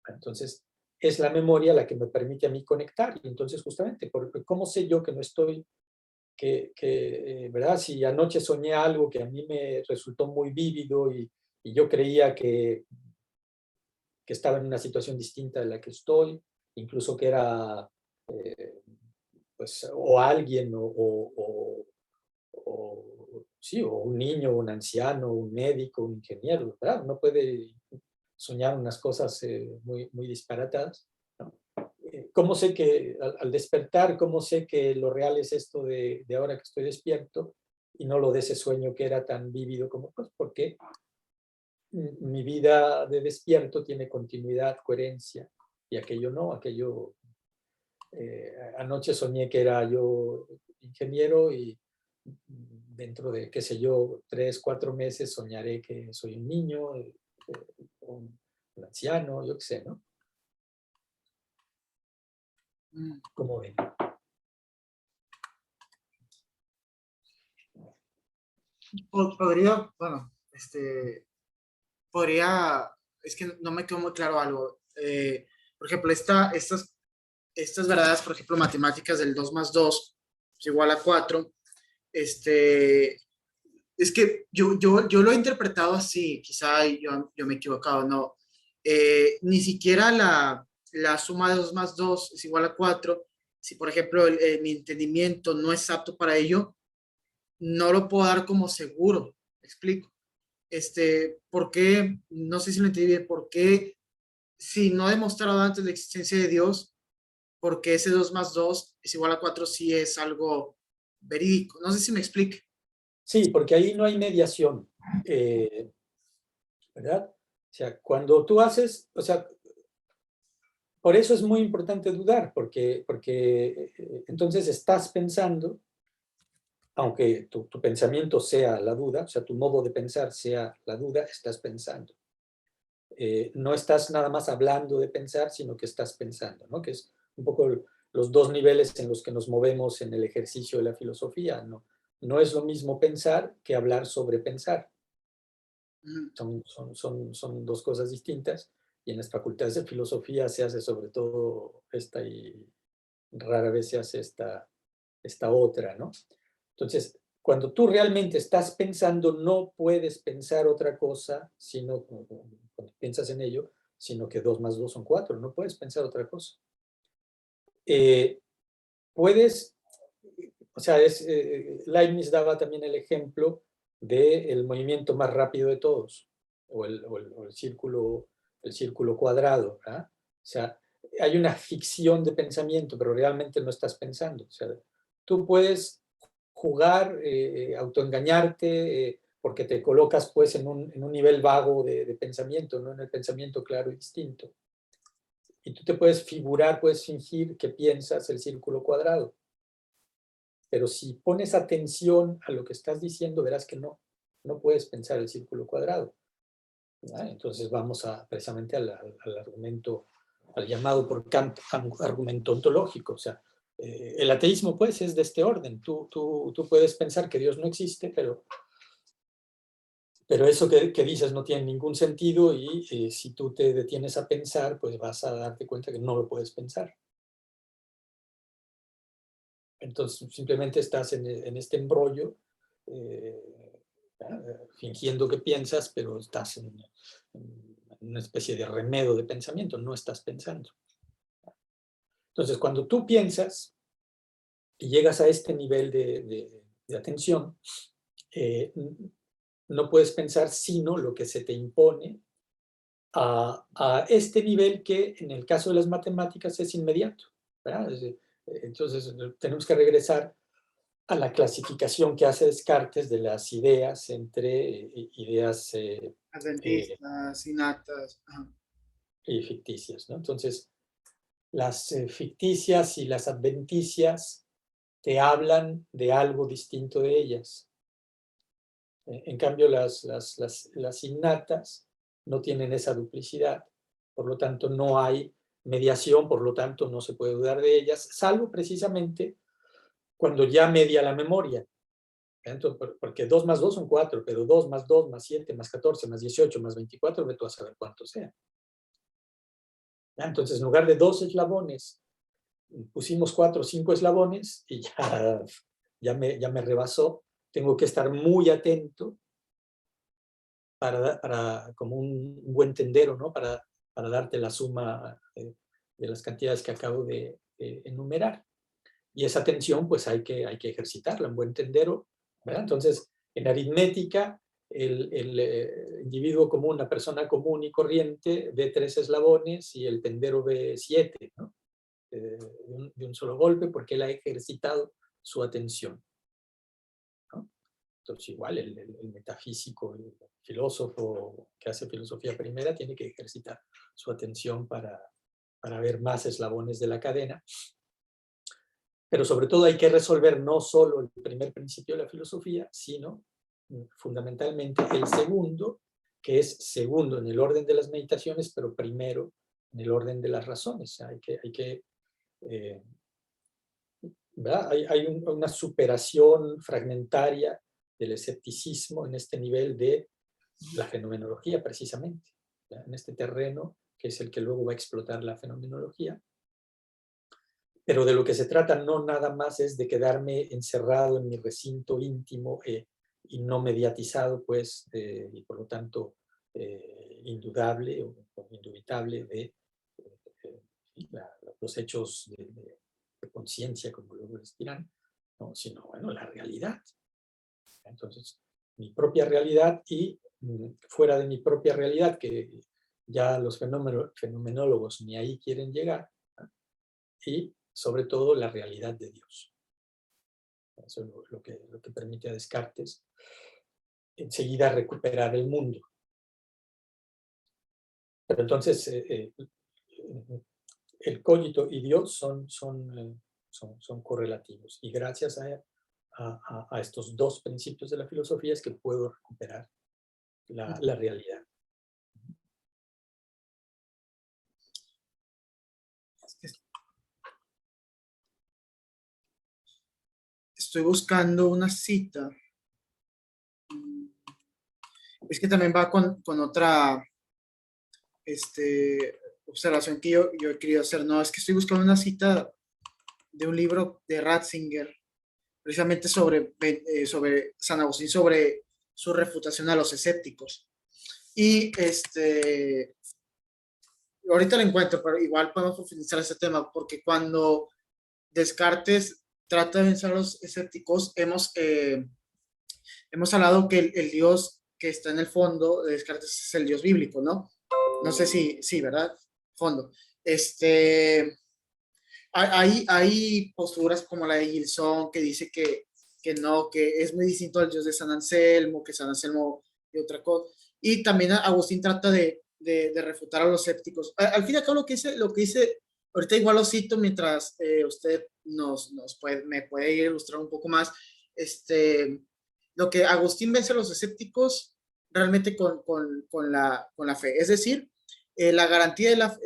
Entonces, es la memoria la que me permite a mí conectar. Y entonces, justamente, porque ¿cómo sé yo que no estoy, ¿verdad? Si anoche soñé algo que a mí me resultó muy vívido y yo creía que estaba en una situación distinta de la que estoy, incluso que era, pues, o alguien, sí, o un niño, un anciano, un médico, un ingeniero, ¿verdad? Uno puede soñar unas cosas muy disparatadas, ¿no? ¿Cómo sé que al despertar, cómo sé que lo real es esto de ahora que estoy despierto y no lo de ese sueño que era tan vívido como, pues, porque mi vida de despierto tiene continuidad, coherencia, y aquello no, aquello, anoche soñé que era yo ingeniero y dentro de, qué sé yo, 3, 4 meses soñaré que soy un niño, un anciano, yo qué sé, ¿no? ¿Cómo ven? Podría, bueno, podría, es que no me quedó muy claro algo. Por ejemplo, estas verdades, por ejemplo, matemáticas del 2 más 2 es igual a 4, es que yo lo he interpretado así, quizá yo me he equivocado, no. Ni siquiera la suma de 2 más 2 es igual a 4. Si, por ejemplo, mi entendimiento no es apto para ello, no lo puedo dar como seguro. ¿Me explico? ¿Por qué? No sé si lo entendí bien. ¿Por qué, si no he demostrado antes la existencia de Dios, porque ese 2 más 2 es igual a 4 si es algo verídico? No sé si me explique. Sí, porque ahí no hay mediación, ¿verdad? O sea, cuando tú haces, o sea, por eso es muy importante dudar, porque entonces estás pensando, aunque tu pensamiento sea la duda, o sea, tu modo de pensar sea la duda, estás pensando. No estás nada más hablando de pensar, sino que estás pensando, ¿no? Que es un poco los dos niveles en los que nos movemos en el ejercicio de la filosofía, ¿no? No es lo mismo pensar que hablar sobre pensar. Ujú. Son dos cosas distintas, y en las facultades de filosofía se hace sobre todo esta y rara vez se hace esta otra, ¿no? Entonces, cuando tú realmente estás pensando, no puedes pensar otra cosa, sino cuando piensas en ello, sino que 2 más 2 son 4, no puedes pensar otra cosa. Eh, puedes, o sea, Leibniz daba también el ejemplo del movimiento más rápido de todos, o el círculo cuadrado, ¿verdad? O sea, hay una ficción de pensamiento, pero realmente no estás pensando. O sea, tú puedes jugar, autoengañarte, porque te colocas pues en un nivel vago de pensamiento, no en el pensamiento claro y distinto. Y tú te puedes figurar, puedes fingir que piensas el círculo cuadrado. Pero si pones atención a lo que estás diciendo, verás que no puedes pensar el círculo cuadrado. ¿Verdad? Entonces vamos precisamente al argumento, al llamado por Kant argumento ontológico. O sea, el ateísmo pues es de este orden. Tú puedes pensar que Dios no existe, pero eso que dices no tiene ningún sentido, y si tú te detienes a pensar, pues vas a darte cuenta que no lo puedes pensar. Entonces simplemente estás en este embrollo, eh, fingiendo que piensas, pero estás en una especie de remedo de pensamiento, no estás pensando. Entonces, cuando tú piensas y llegas a este nivel de atención, no puedes pensar sino lo que se te impone a este nivel, que en el caso de las matemáticas es inmediato, ¿verdad? Entonces, tenemos que regresar a la clasificación que hace Descartes de las ideas entre ideas Adventistas, inactas. Ajá. y ficticias, ¿no? Entonces, las ficticias y las adventicias te hablan de algo distinto de ellas. En cambio, las innatas no tienen esa duplicidad, por lo tanto no hay mediación, por lo tanto no se puede dudar de ellas, salvo precisamente cuando ya media la memoria. Entonces, porque 2 más 2 son 4, pero 2 más 2 más 7 más 14 más 18 más 24, ve tú a saber cuánto sea. Entonces, en lugar de 2 eslabones, pusimos 4 o 5 eslabones, y ya me rebasó. Tengo que estar muy atento como un buen tendero, ¿no? Para darte la suma de las cantidades que acabo de enumerar. Y esa atención, pues hay que ejercitarla, un buen tendero, ¿verdad? Entonces, en aritmética, el individuo común, la persona común y corriente, ve 3 eslabones y el tendero ve 7, ¿no? De un solo golpe, porque él ha ejercitado su atención, ¿no? Entonces, igual el metafísico, el filósofo que hace filosofía primera, tiene que ejercitar su atención para ver más eslabones de la cadena. Pero sobre todo hay que resolver no solo el primer principio de la filosofía, sino fundamentalmente el segundo, que es segundo en el orden de las meditaciones, pero primero en el orden de las razones. Eh, hay una superación fragmentaria del escepticismo en este nivel de la fenomenología, precisamente, ¿verdad? En este terreno que es el que luego va a explotar la fenomenología. Pero de lo que se trata no nada más es de quedarme encerrado en mi recinto íntimo y no mediatizado, pues, y por lo tanto indudable o indubitable de los hechos de conciencia, como luego les dirán, ¿no? Sino, bueno, la realidad. Entonces, mi propia realidad y fuera de mi propia realidad, que ya los fenomenólogos ni ahí quieren llegar, ¿no? Y sobre todo la realidad de Dios. Eso es lo que permite a Descartes enseguida recuperar el mundo. Pero entonces, el cogito y Dios son correlativos. Y gracias a estos dos principios de la filosofía es que puedo recuperar la realidad. Estoy buscando una cita. Es que también va con otra observación que yo he querido hacer. No, es que estoy buscando una cita de un libro de Ratzinger, precisamente sobre San Agustín, sobre su refutación a los escépticos. Y ahorita lo encuentro, pero igual podemos profundizar ese tema, porque cuando Descartes trata de vencer a los escépticos, hemos hablado que el Dios que está en el fondo de Descartes es el Dios bíblico, ¿no? No sé si, sí, ¿verdad? Fondo. Hay posturas como la de Gilson que dice que no, que es muy distinto al Dios de San Anselmo, que San Anselmo y otra cosa. Y también Agustín trata de refutar a los escépticos. Al fin y al cabo lo que dice ahorita igual lo cito mientras usted me puede ilustrar un poco más. Lo que Agustín vence a los escépticos realmente con la fe. Es decir, la garantía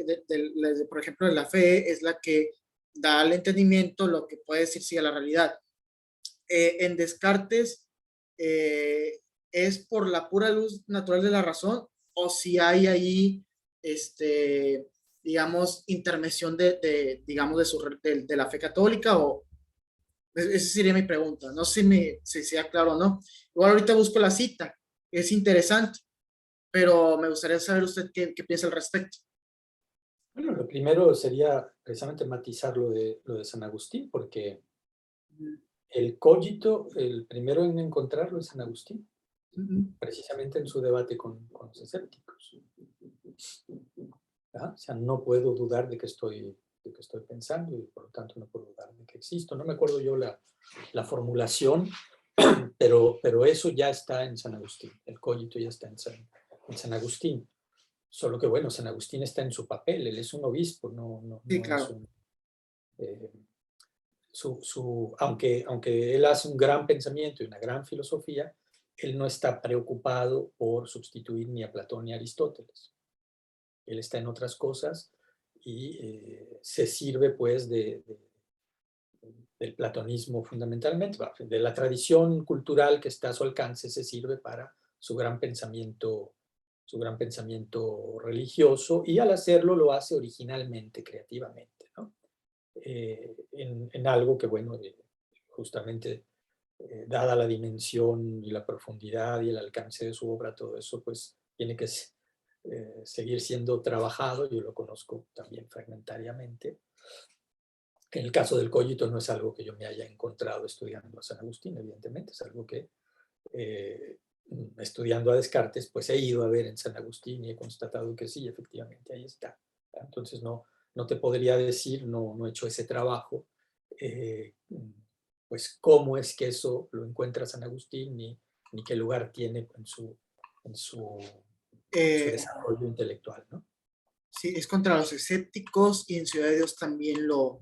por ejemplo, de la fe es la que da al entendimiento lo que puede decir sí a la realidad. En Descartes, ¿es por la pura luz natural de la razón o si hay ahí, digamos, intervención digamos, de la fe católica? O esa sería mi pregunta. No sé si sea claro o no. Igual ahorita busco la cita, es interesante, pero me gustaría saber usted qué piensa al respecto. Bueno, lo primero sería precisamente matizar lo de San Agustín, porque el cogito, el primero en encontrarlo es San Agustín, precisamente en su debate con los escépticos. ¿Ah? O sea, no puedo dudar de que estoy pensando y por lo tanto no puedo dudar de que existo. No me acuerdo yo la formulación, pero eso ya está en San Agustín. El cogito ya está en San Agustín. Solo que, bueno, San Agustín está en su papel, él es un obispo, Sí, no es claro. un... aunque él hace un gran pensamiento y una gran filosofía, él no está preocupado por sustituir ni a Platón ni a Aristóteles. Él está en otras cosas y se sirve pues del platonismo fundamentalmente, de la tradición cultural que está a su alcance, se sirve para su gran pensamiento religioso, y al hacerlo lo hace originalmente, creativamente, ¿no? En algo que, bueno, justamente dada la dimensión y la profundidad y el alcance de su obra, todo eso pues tiene que seguir siendo trabajado. Yo lo conozco también fragmentariamente. Que en el caso del cogito no es algo que yo me haya encontrado estudiando a San Agustín, evidentemente, es algo que eh, estudiando a Descartes, pues he ido a ver en San Agustín y he constatado que sí, efectivamente, ahí está. Entonces no te podría decir, no he hecho ese trabajo, pues cómo es que eso lo encuentra San Agustín, ni qué lugar tiene en su Eh, desarrollo intelectual, ¿no? sí, es contra los escépticos y en Ciudad de Dios también lo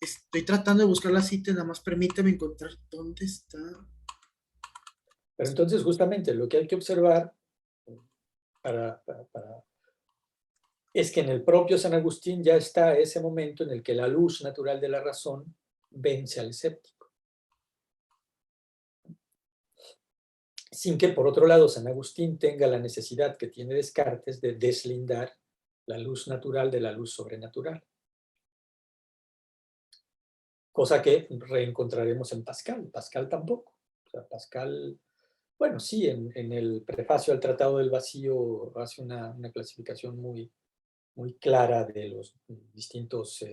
estoy tratando de buscar la cita, nada más permíteme encontrar dónde está. Pero entonces justamente lo que hay que observar es que en el propio San Agustín ya está ese momento en el que la luz natural de la razón vence al escéptico. Sin que, por otro lado, San Agustín tenga la necesidad que tiene Descartes de deslindar la luz natural de la luz sobrenatural. Cosa que reencontraremos en Pascal. Pascal tampoco. O sea, Pascal, bueno, sí, en el prefacio al Tratado del Vacío hace una clasificación muy clara de los distintos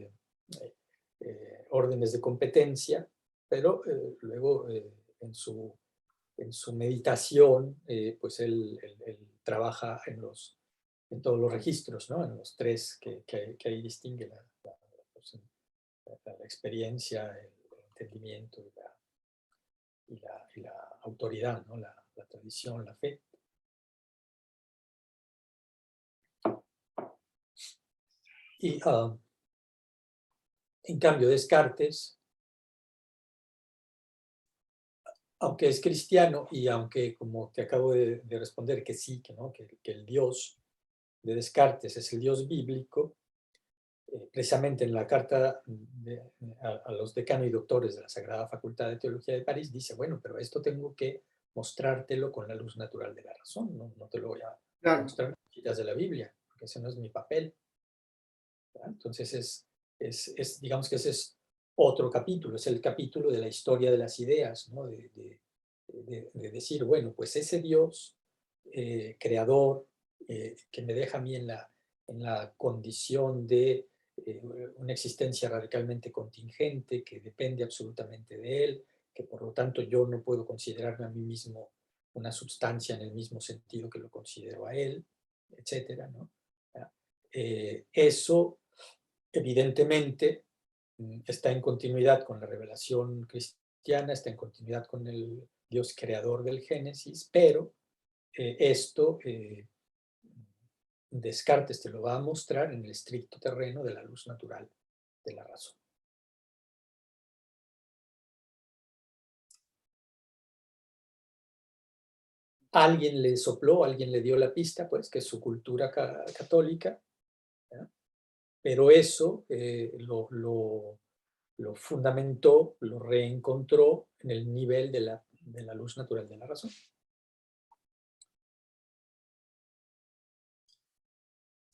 órdenes de competencia, pero luego en su meditación, pues él trabaja en todos los registros, ¿no? En los tres que ahí distingue la experiencia, el entendimiento y la autoridad, ¿no? La tradición, la fe. Y en cambio, Descartes, aunque es cristiano y aunque, como te acabo de responder, que sí, que no, que el Dios de Descartes es el Dios bíblico, precisamente en la carta a los decanos y doctores de la Sagrada Facultad de Teología de París, dice, bueno, pero esto tengo que mostrártelo con la luz natural de la razón, no te lo voy a Claro. mostrar citas de la Biblia, porque ese no es mi papel. ¿Verdad? Entonces, digamos que ese es otro capítulo, es el capítulo de la historia de las ideas, ¿no? De decir, bueno, pues ese Dios creador que me deja a mí en la condición de una existencia radicalmente contingente, que depende absolutamente de él, que por lo tanto yo no puedo considerarme a mí mismo una sustancia en el mismo sentido que lo considero a él, etcétera, ¿no? Eso evidentemente está en continuidad con la revelación cristiana, está en continuidad con el Dios creador del Génesis, pero esto Descartes te lo va a mostrar en el estricto terreno de la luz natural de la razón. Alguien le sopló, alguien le dio la pista, pues, que es su cultura católica, ¿verdad? Pero eso lo fundamentó, lo reencontró en el nivel de la luz natural de la razón.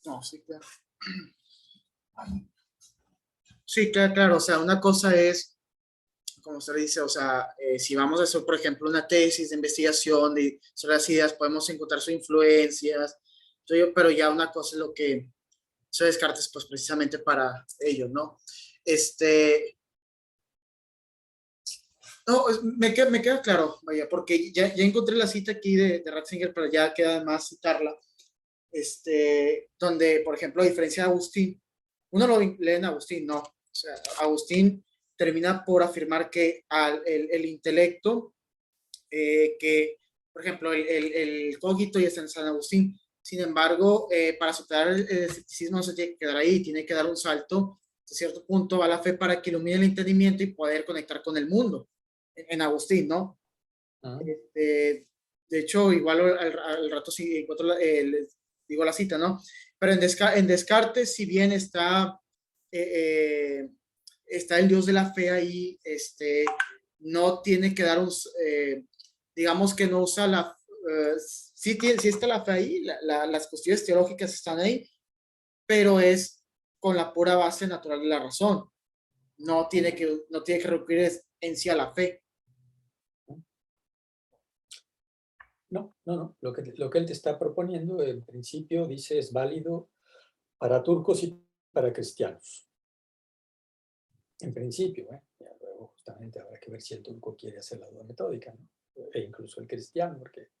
No, sí, claro. Sí, claro, claro. O sea, una cosa es, como usted dice, o sea, si vamos a hacer, por ejemplo, una tesis de investigación sobre las ideas, podemos encontrar sus influencias, pero ya una cosa es lo que se Descartes, pues precisamente para ello, ¿no? No, me queda claro, vaya, porque ya encontré la cita aquí de Ratzinger, pero ya queda más citarla, donde, por ejemplo, a diferencia de Agustín, uno lo lee en Agustín, no, o sea, Agustín termina por afirmar que el intelecto, que, por ejemplo, el cogito ya está en San Agustín, sin embargo, para superar el escepticismo no se tiene que quedar ahí, tiene que dar un salto, a cierto punto va la fe para que ilumine el entendimiento y poder conectar con el mundo, en Agustín, ¿no? ¿Ah? De hecho, igual al rato sí encuentro, digo la cita, ¿no? Pero en Descartes, si bien está el Dios de la fe ahí, no tiene que dar digamos que no usa sí, sí está la fe ahí, las cuestiones teológicas están ahí, pero es con la pura base natural de la razón. No tiene que recurrir en sí a la fe. No. Lo que él te está proponiendo, en principio, dice, es válido para turcos y para cristianos. En principio, ya luego justamente habrá que ver si el turco quiere hacer la duda metódica, ¿no? E incluso el cristiano, porque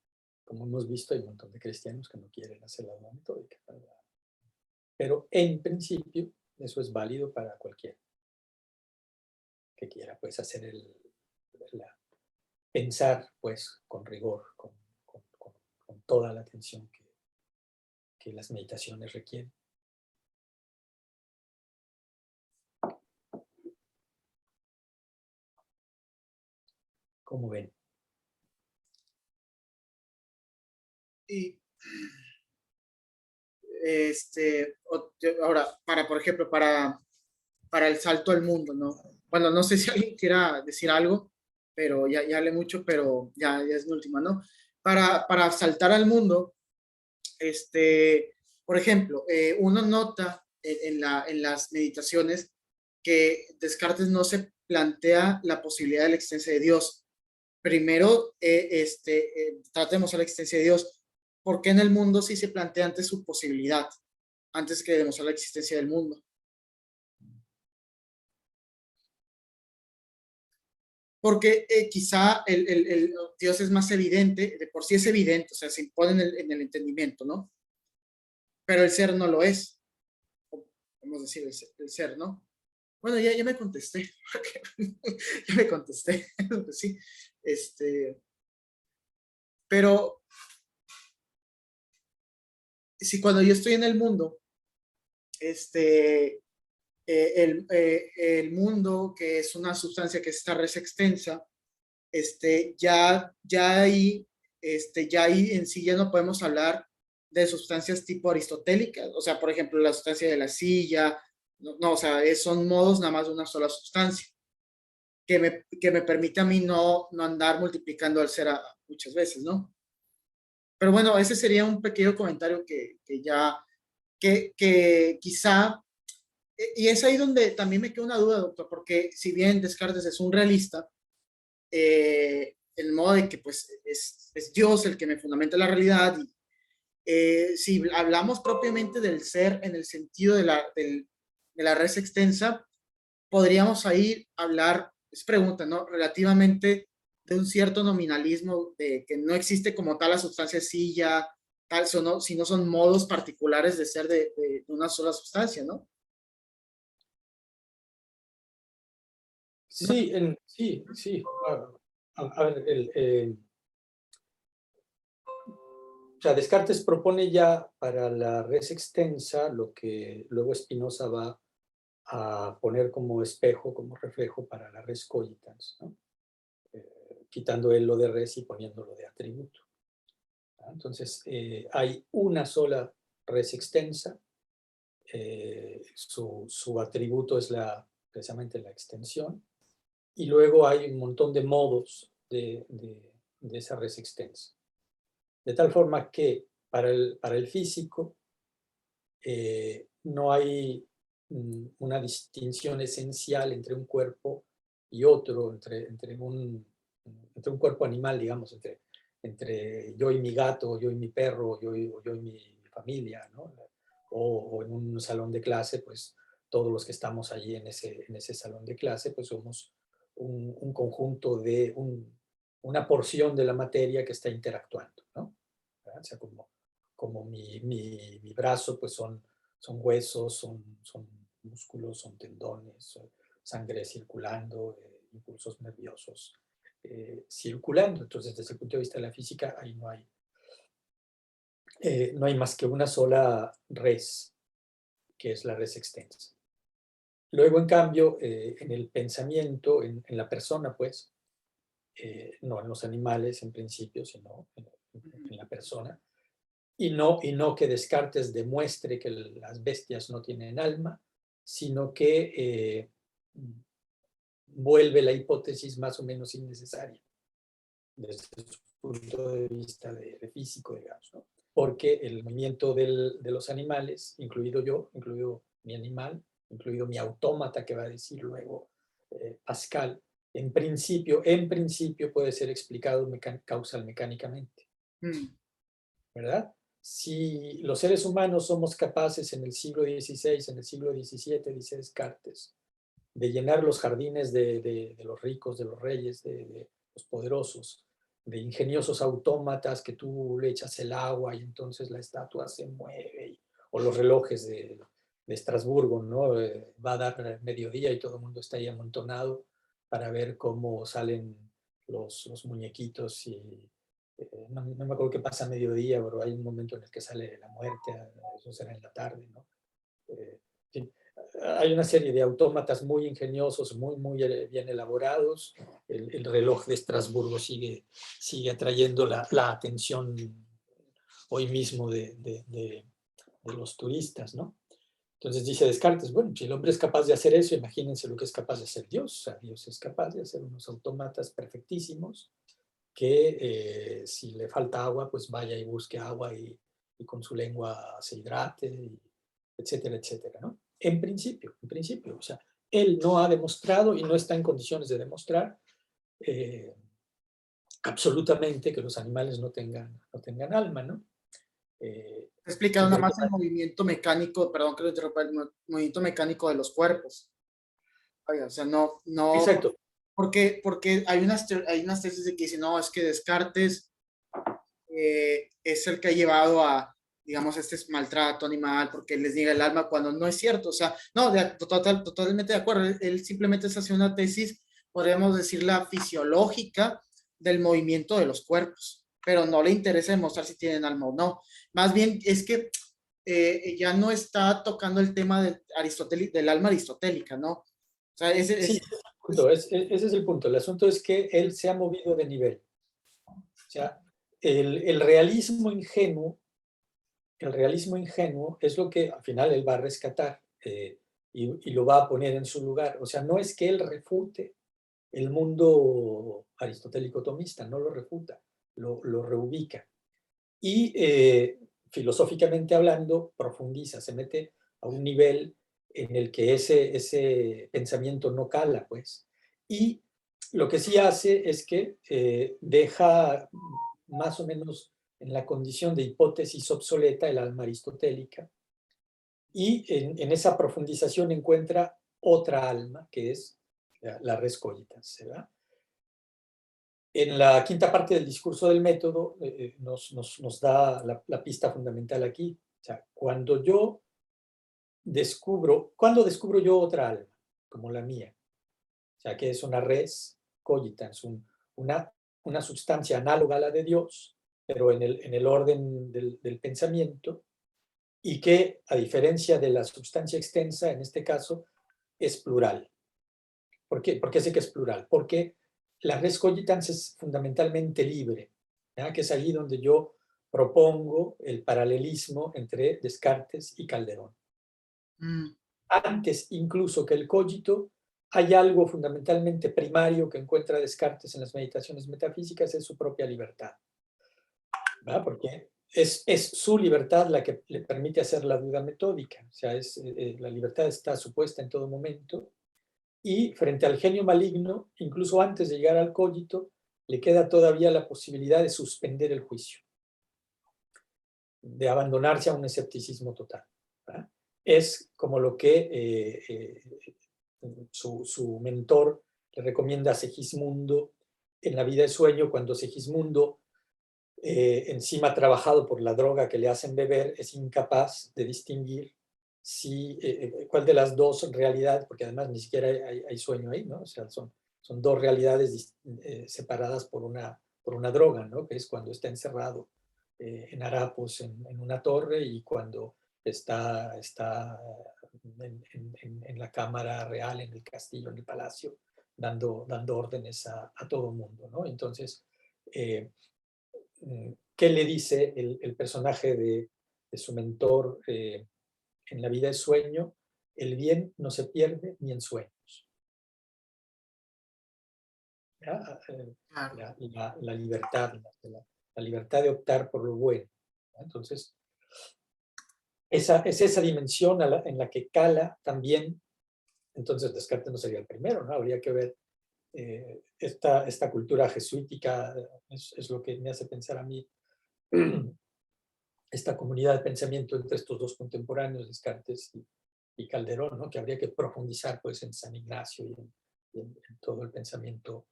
como hemos visto hay un montón de cristianos que no quieren hacer la duda metódica, ¿verdad? Pero en principio eso es válido para cualquiera que quiera pues hacer pensar pues con rigor, con toda la atención que las meditaciones requieren. ¿Cómo ven? Y ahora, por ejemplo, para el salto al mundo, ¿no? Bueno, no sé si alguien quiera decir algo, pero ya hablé mucho, pero ya es mi última, ¿no? Para saltar al mundo, por ejemplo, uno nota en las meditaciones que Descartes no se plantea la posibilidad de la existencia de Dios. Primero, tratemos de la existencia de Dios. ¿Por qué en el mundo sí se plantea antes su posibilidad, antes que demostrar la existencia del mundo? Porque quizá el Dios es más evidente, de por sí es evidente, o sea, se impone en el entendimiento, ¿no? Pero el ser no lo es, podemos decir, el ser, ¿no? Bueno, ya me contesté, ya me contesté, sí, pero si cuando yo estoy en el mundo, el mundo, que es una sustancia que es esta res extensa, ya ahí en sí ya no podemos hablar de sustancias tipo aristotélicas, o sea, por ejemplo, la sustancia de la silla, no, o sea, son modos nada más de una sola sustancia, que me permite a mí no andar multiplicando al ser muchas veces, ¿no? Pero bueno, ese sería un pequeño comentario que quizá, y es ahí donde también me queda una duda, doctor, porque si bien Descartes es un realista, el modo de que pues es Dios el que me fundamenta la realidad, y si hablamos propiamente del ser en el sentido de la res extensa, podríamos ahí hablar, es pregunta, ¿no? Relativamente de un cierto nominalismo, de que no existe como tal la sustancia silla, tal, sino son modos particulares de ser de una sola sustancia, ¿no? No. Sí, sí, sí. A ver, o sea, Descartes propone ya para la res extensa lo que luego Spinoza va a poner como espejo, como reflejo para la res cogitans, ¿no? Quitando él lo de res y poniéndolo de atributo, ¿no? Entonces, hay una sola res extensa, su atributo es precisamente la extensión, y luego hay un montón de modos de esa res extensa. De tal forma que para el físico no hay una distinción esencial entre un cuerpo y otro, entre un cuerpo animal, digamos, entre yo y mi gato, yo y mi perro, yo y mi familia, ¿no? O en un salón de clase, pues todos los que estamos allí en ese salón de clase, pues somos un conjunto una porción de la materia que está interactuando, ¿no? O sea, como mi brazo, pues son huesos, son músculos, son tendones, son sangre circulando, impulsos nerviosos circulando. Entonces, desde el punto de vista de la física, ahí no hay más que una sola res, que es la res extensa. Luego, en cambio, en el pensamiento, en la persona, pues, no en los animales en principio, sino en la persona, y no que Descartes demuestre que las bestias no tienen alma, sino que vuelve la hipótesis más o menos innecesaria desde su punto de vista de físico, digamos, ¿no? Porque el movimiento de los animales, incluido yo, incluido mi animal, incluido mi autómata, que va a decir luego Pascal, en principio puede ser explicado causal mecánicamente, ¿verdad? Si los seres humanos somos capaces en el siglo XVI, en el siglo XVII, dice Descartes, de llenar los jardines de los ricos, de los reyes, de los poderosos, de ingeniosos autómatas que tú le echas el agua y entonces la estatua se mueve, o los relojes de Estrasburgo, ¿no? Va a dar mediodía y todo el mundo está ahí amontonado para ver cómo salen los muñequitos y no me acuerdo qué pasa a mediodía, pero hay un momento en el que sale la muerte, eso será en la tarde, ¿no? En fin, hay una serie de autómatas muy ingeniosos, muy bien elaborados. El reloj de Estrasburgo sigue atrayendo la atención hoy mismo de los turistas, ¿no? Entonces dice Descartes, bueno, si el hombre es capaz de hacer eso, imagínense lo que es capaz de hacer Dios. O sea, Dios es capaz de hacer unos autómatas perfectísimos que si le falta agua, pues vaya y busque agua y con su lengua se hidrate, etcétera, etcétera, ¿no? En principio, o sea, él no ha demostrado y no está en condiciones de demostrar absolutamente que los animales no tengan alma, ¿no? Explicando nada más el movimiento mecánico, perdón que lo interrumpa, el movimiento mecánico de los cuerpos. O sea, no, Exacto. porque hay unas tesis de que dicen, no, es que Descartes es el que ha llevado a, digamos, este maltrato animal porque les niega el alma, cuando no es cierto. O sea, no, totalmente de acuerdo. Él simplemente es haciendo una tesis, podríamos decirla, fisiológica del movimiento de los cuerpos, pero no le interesa demostrar si tienen alma o no. Más bien es que ya no está tocando el tema del alma aristotélica, ¿no? O sea, Sí, ese es el punto. El asunto es que él se ha movido de nivel. O sea, el realismo ingenuo, es lo que al final él va a rescatar y lo va a poner en su lugar. O sea, no es que él refute el mundo aristotélico tomista, no lo refuta, lo reubica. Y filosóficamente hablando, profundiza, se mete a un nivel en el que ese pensamiento no cala, pues. Y lo que sí hace es que deja más o menos en la condición de hipótesis obsoleta el alma aristotélica y en esa profundización encuentra otra alma, que es la res cogitans, ¿verdad? En la quinta parte del discurso del método nos da la pista fundamental aquí. O sea, cuando descubro yo otra alma, como la mía, o sea, que es una res cogitans, una sustancia análoga a la de Dios, pero en el orden del pensamiento, y que, a diferencia de la sustancia extensa, en este caso, es plural. ¿Por qué sé que es plural? Porque la res cogitans es fundamentalmente libre, ¿ya? Que es allí donde yo propongo el paralelismo entre Descartes y Calderón. Antes incluso que el cogito, hay algo fundamentalmente primario que encuentra Descartes en las meditaciones metafísicas, es su propia libertad, ¿verdad? Porque es su libertad la que le permite hacer la duda metódica. O sea, la libertad está supuesta en todo momento. Y frente al genio maligno, incluso antes de llegar al cogito, le queda todavía la posibilidad de suspender el juicio, de abandonarse a un escepticismo total, ¿verdad? Es como lo que su mentor le recomienda a Segismundo en La vida de sueño, cuando Segismundo, encima trabajado por la droga que le hacen beber, es incapaz de distinguir cuál de las dos realidades, porque además ni siquiera hay sueño ahí, ¿no? O sea, son dos realidades separadas por una droga, ¿no? Que es cuando está encerrado en harapos en una torre y cuando está en la cámara real, en el castillo, en el palacio, dando órdenes a todo mundo, ¿no? Entonces, ¿qué le dice el personaje de su mentor en La vida de sueño? El bien no se pierde ni en sueños. Claro. La libertad, la libertad de optar por lo bueno. Entonces, es esa dimensión en la que cala también. Entonces, Descartes no sería el primero, ¿no? Habría que ver esta cultura jesuítica, es lo que me hace pensar a mí esta comunidad de pensamiento entre estos dos contemporáneos, Descartes y Calderón, ¿no? Que habría que profundizar pues, en San Ignacio en todo el pensamiento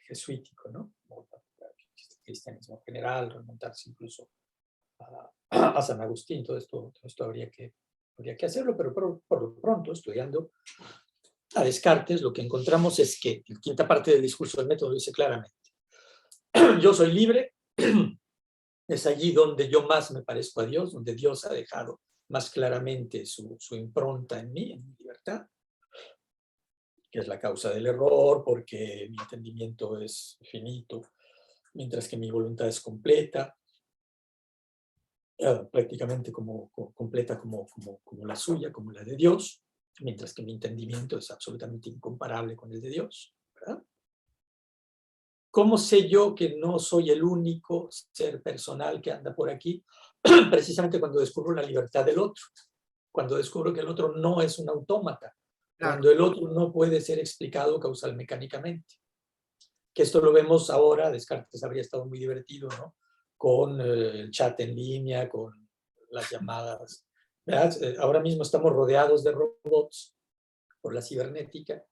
jesuítico, ¿no? El cristianismo en general, remontarse incluso a San Agustín, todo esto habría que hacerlo, pero por lo pronto, estudiando a Descartes, lo que encontramos es que en quinta parte del discurso del método dice claramente, yo soy libre, es allí donde yo más me parezco a Dios, donde Dios ha dejado más claramente su impronta en mi libertad, que es la causa del error, porque mi entendimiento es finito, mientras que mi voluntad es completa, prácticamente completa como la suya, como la de Dios, mientras que mi entendimiento es absolutamente incomparable con el de Dios, ¿verdad? ¿Cómo sé yo que no soy el único ser personal que anda por aquí? Precisamente cuando descubro la libertad del otro, cuando descubro que el otro no es un autómata, Claro. cuando el otro no puede ser explicado causal mecánicamente. Que esto lo vemos ahora, Descartes habría estado muy divertido, ¿no? Con el chat en línea, con las llamadas. ¿Verdad? Ahora mismo estamos rodeados de robots por la cibernética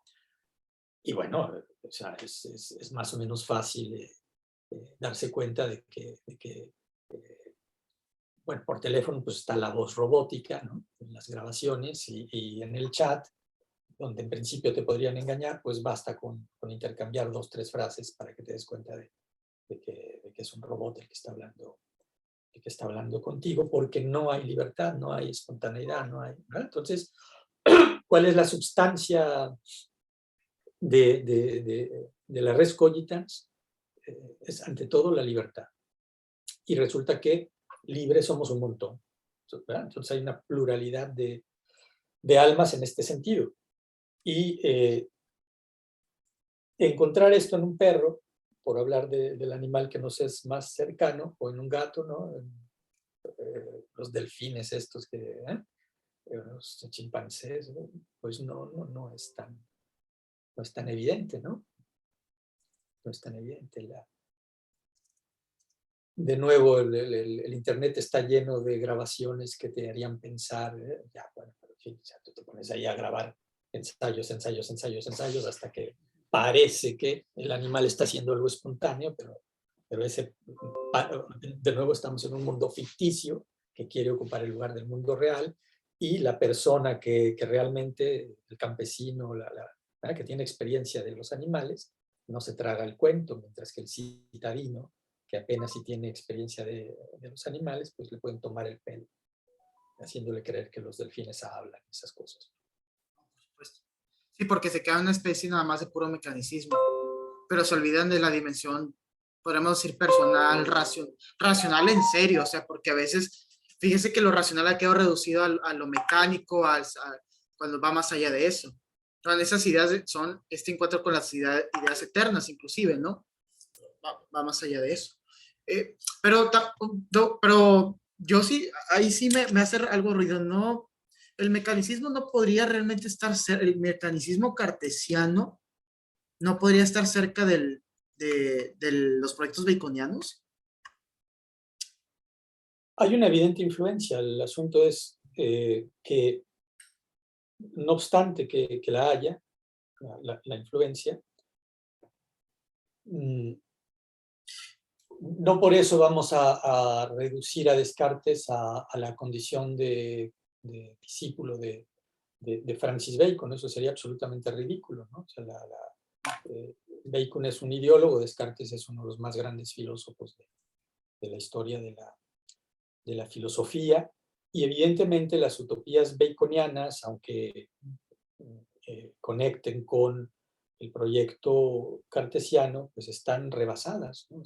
y bueno, o sea, es más o menos fácil darse cuenta de que bueno, por teléfono pues está la voz robótica, ¿no? En las grabaciones y en el chat, donde en principio te podrían engañar, pues basta con intercambiar 2 o 3 frases para que te des cuenta de que es un robot el que está que está hablando contigo, porque no hay libertad, no hay espontaneidad, no hay, ¿verdad? Entonces, ¿cuál es la sustancia de la res cogitans? Es ante todo la libertad. Y resulta que libres somos un montón, ¿verdad? Entonces hay una pluralidad de almas en este sentido. Y encontrar esto en un perro, por hablar del animal que nos es más cercano, o en un gato, ¿no? Los delfines estos que, los chimpancés, ¿no? Pues no es tan evidente, ¿no? No es tan evidente. De nuevo, el Internet está lleno de grabaciones que te harían pensar, ya, bueno, pero en fin, tú te pones ahí a grabar ensayos, hasta que parece que el animal está haciendo algo espontáneo, pero de nuevo estamos en un mundo ficticio que quiere ocupar el lugar del mundo real, y la persona que realmente, el campesino, que tiene experiencia de los animales, no se traga el cuento, mientras que el citadino, que apenas si tiene experiencia de los animales, pues le pueden tomar el pelo, haciéndole creer que los delfines hablan, esas cosas. Por supuesto. Sí, porque se queda una especie nada más de puro mecanicismo, pero se olvidan de la dimensión, podríamos decir, personal, racional en serio, o sea, porque a veces, fíjese que lo racional ha quedado reducido a lo mecánico, cuando va más allá de eso. Todas esas ideas son este encuentro con las ideas eternas, inclusive, ¿no? Va más allá de eso. Pero yo sí, ahí sí me hace algo ruido, ¿no? El mecanicismo no podría realmente estar, el mecanicismo cartesiano no podría estar cerca de los proyectos baconianos. Hay una evidente influencia. El asunto es que, no obstante que la haya, la influencia, no por eso vamos a reducir a Descartes a la condición de discípulo de Francis Bacon. Eso sería absolutamente ridículo, ¿no? O sea, Bacon es un ideólogo, Descartes es uno de los más grandes filósofos de la historia de la filosofía, y evidentemente las utopías baconianas, aunque conecten con el proyecto cartesiano, pues están rebasadas, ¿no?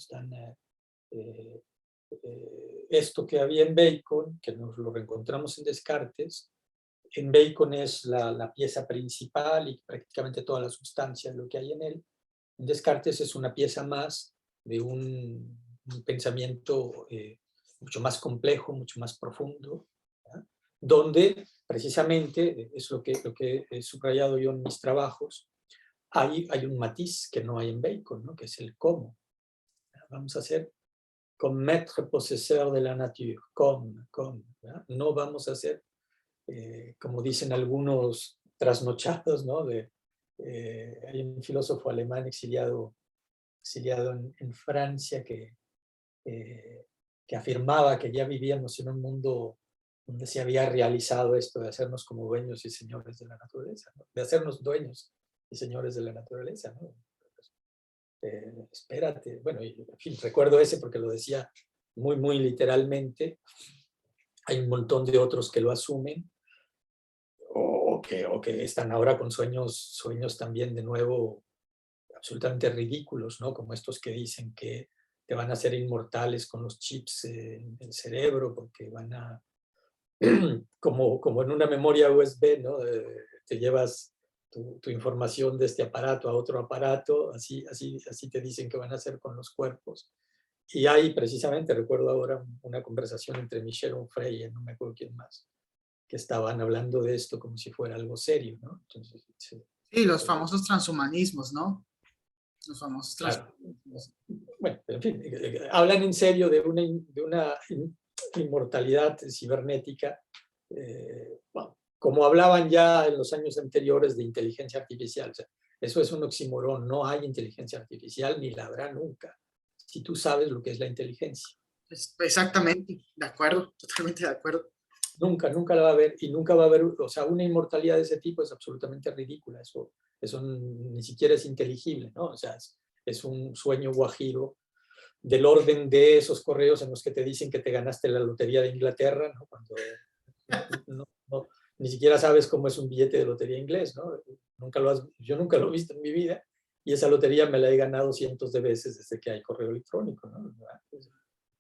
Esto que había en Bacon, que nos lo reencontramos en Descartes, en Bacon es la pieza principal y prácticamente toda la sustancia de lo que hay en él. En Descartes es una pieza más de un pensamiento mucho más complejo, mucho más profundo, ¿verdad? Donde precisamente, es lo que he subrayado yo en mis trabajos, hay un matiz que no hay en Bacon, ¿no? Que es el cómo. Vamos a ser comme maître possesseur de la nature, ¿verdad? No vamos a ser, como dicen algunos trasnochados, ¿no? Hay un filósofo alemán exiliado en Francia que afirmaba que ya vivíamos en un mundo donde se había realizado esto de hacernos como dueños y señores de la naturaleza, ¿no? De hacernos dueños y señores de la naturaleza, ¿no? Espérate, bueno, en fin, recuerdo ese porque lo decía muy, muy literalmente. Hay un montón de otros que lo asumen, o que están ahora con sueños también de nuevo absolutamente ridículos, ¿no? Como estos que dicen que te van a hacer inmortales con los chips en el cerebro, porque van a, como en una memoria USB, ¿no? Te llevas tu información de este aparato a otro aparato, así te dicen que van a hacer con los cuerpos. Y hay precisamente, recuerdo ahora, una conversación entre Michel Onfray y no me acuerdo quién más, que estaban hablando de esto como si fuera algo serio, ¿no? Entonces, Sí, los famosos transhumanismos, ¿no? Los famosos claro. transhumanismos. Bueno, en fin, hablan en serio de una inmortalidad cibernética, bueno, como hablaban ya en los años anteriores de inteligencia artificial. O sea, eso es un oxímoron, no hay inteligencia artificial ni la habrá nunca, si tú sabes lo que es la inteligencia. Exactamente, de acuerdo, totalmente de acuerdo. Nunca la va a haber, y nunca va a haber, o sea, una inmortalidad de ese tipo es absolutamente ridícula, eso ni siquiera es inteligible, ¿no? O sea, es un sueño guajiro del orden de esos correos en los que te dicen que te ganaste la lotería de Inglaterra, ¿no? Cuando ni siquiera sabes cómo es un billete de lotería inglés, ¿no? Yo nunca lo he visto en mi vida, y esa lotería me la he ganado cientos de veces desde que hay correo electrónico, ¿no?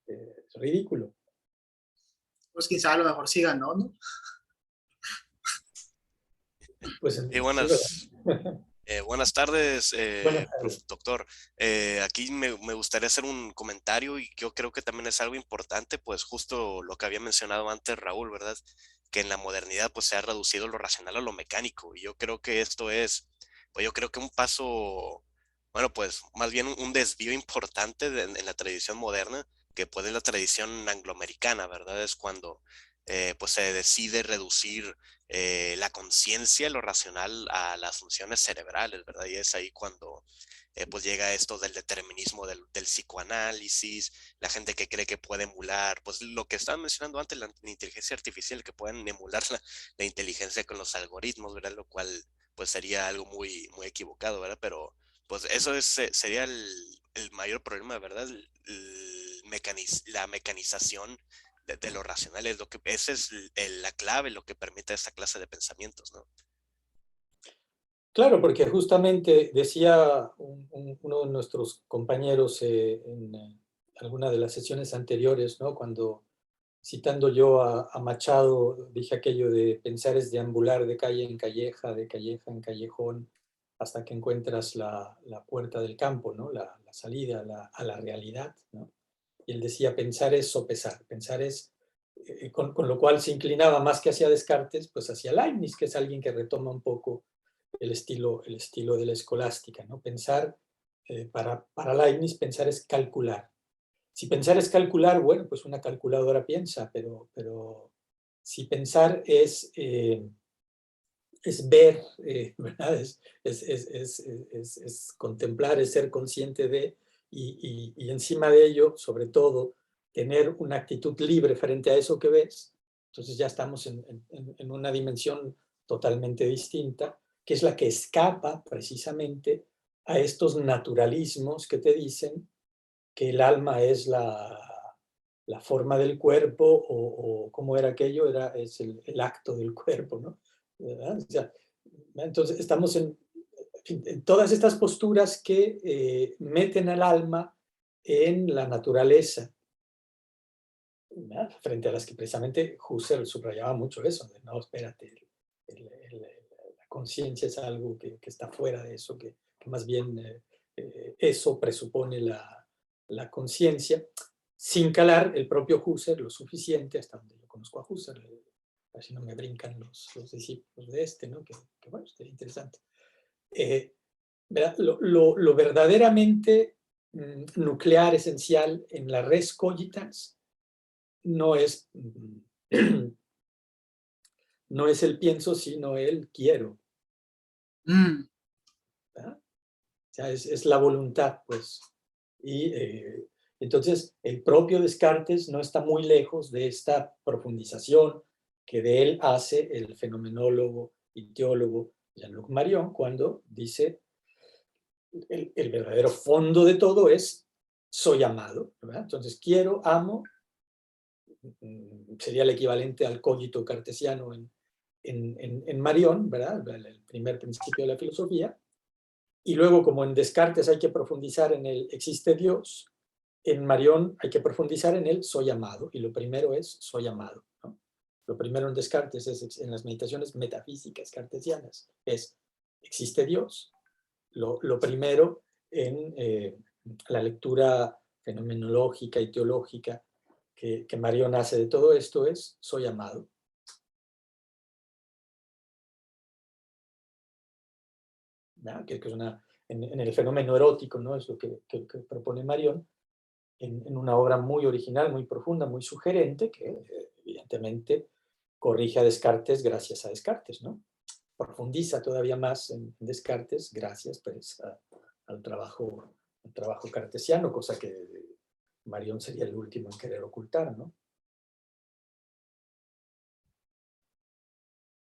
Es ridículo. Pues quizá a lo mejor sí ganó, ¿no? Pues Sí, sí, buenas tardes, buenas tardes. doctor. Aquí me gustaría hacer un comentario y yo creo que también es algo importante, pues justo lo que había mencionado antes Raúl, ¿verdad? Que en la modernidad pues se ha reducido lo racional a lo mecánico y yo creo que esto es, pues yo creo que un paso, bueno, pues más bien un desvío importante en la tradición moderna, que pues es la tradición angloamericana, ¿verdad? Es cuando pues se decide reducir la conciencia, lo racional, a las funciones cerebrales, ¿verdad? Y es ahí cuando pues llega esto del determinismo del psicoanálisis, la gente que cree que puede emular, pues lo que estaban mencionando antes, la inteligencia artificial, que pueden emular la inteligencia con los algoritmos, ¿verdad? Lo cual pues sería algo muy, muy equivocado, ¿verdad? Pero pues eso sería el mayor problema, ¿verdad? La mecanización de lo racional es lo que, esa es la clave, lo que permite esta clase de pensamientos, ¿no? Claro, porque justamente decía uno de nuestros compañeros en alguna de las sesiones anteriores, ¿no? Cuando citando yo a Machado, dije aquello de pensar es deambular de calle en calleja, de calleja en callejón, hasta que encuentras la puerta del campo, ¿no? La salida a la realidad, ¿no? Y él decía, pensar es sopesar, pensar es, con lo cual se inclinaba más que hacia Descartes, pues hacia Leibniz, que es alguien que retoma un poco el estilo de la escolástica, ¿no? Pensar, para Leibniz, pensar es calcular. Si pensar es calcular, bueno, pues una calculadora piensa, pero si pensar es ver, ¿verdad? Es contemplar, es ser consciente de, y encima de ello, sobre todo, tener una actitud libre frente a eso que ves, entonces ya estamos en una dimensión totalmente distinta, que es la que escapa precisamente a estos naturalismos que te dicen que el alma es la forma del cuerpo, o cómo era aquello, es el acto del cuerpo, ¿no? ¿Verdad? O sea, entonces estamos en todas estas posturas que meten al alma en la naturaleza, ¿verdad? Frente a las que precisamente Husserl subrayaba mucho eso, de no, espérate, la conciencia es algo que está fuera de eso, que más bien eso presupone la conciencia, sin calar el propio Husserl lo suficiente, hasta donde yo conozco a Husserl, así no me brincan los discípulos de este, ¿no? Que bueno, sería interesante. Lo verdaderamente nuclear, esencial en la res cogitans no es, no es el pienso, sino el quiero. ¿Verdad? O sea, es la voluntad, pues. Y entonces el propio Descartes no está muy lejos de esta profundización que de él hace el fenomenólogo y teólogo Jean-Luc Marion cuando dice el verdadero fondo de todo es soy amado, ¿verdad? Entonces quiero, amo, sería el equivalente al cogito cartesiano en Marion, ¿verdad? El primer principio de la filosofía. Y luego, como en Descartes hay que profundizar en el existe Dios, en Marion hay que profundizar en el soy amado. Y lo primero es soy amado, ¿no? Lo primero en Descartes es, en las meditaciones metafísicas cartesianas, es existe Dios. Lo primero en la lectura fenomenológica y teológica que Marion hace de todo esto es soy amado. ¿No? Que es en el fenómeno erótico, ¿no? Es lo que propone Marion, en una obra muy original, muy profunda, muy sugerente, que evidentemente corrige a Descartes gracias a Descartes, ¿no? Profundiza todavía más en Descartes gracias pues, al trabajo cartesiano, cosa que Marion sería el último en querer ocultar, ¿no?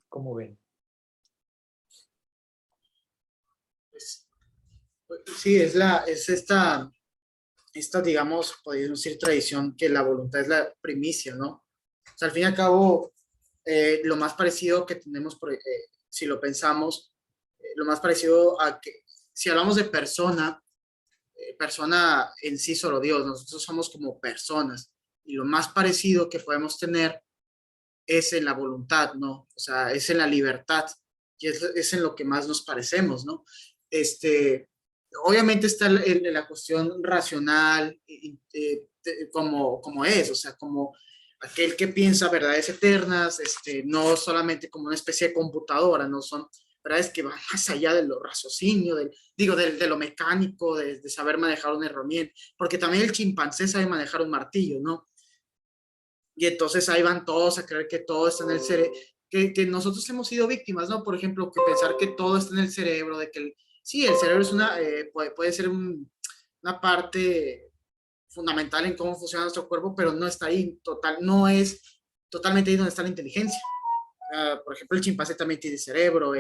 ¿Cómo ven? Pues, sí, es esta esta, digamos, podríamos decir tradición que la voluntad es la primicia, ¿no? O sea, al fin y al cabo, lo más parecido que tenemos, si lo pensamos, lo más parecido a que, si hablamos de persona, persona en sí solo Dios, nosotros somos como personas, y lo más parecido que podemos tener es en la voluntad, ¿no? O sea, es en la libertad, y es en lo que más nos parecemos, ¿no? Obviamente está la cuestión racional, como es, o sea, como aquel que piensa verdades eternas, no solamente como una especie de computadora, no son verdades que van más allá de lo raciocinio, de lo mecánico, de saber manejar una herramienta, porque también el chimpancé sabe manejar un martillo, ¿no? Y entonces ahí van todos a creer que todo está en el cerebro, que nosotros hemos sido víctimas, ¿no? Por ejemplo, que pensar que todo está en el cerebro, de que sí, el cerebro es puede ser una parte fundamental en cómo funciona nuestro cuerpo, pero no está ahí, no es totalmente ahí donde está la inteligencia. Por ejemplo, el chimpancé también tiene cerebro,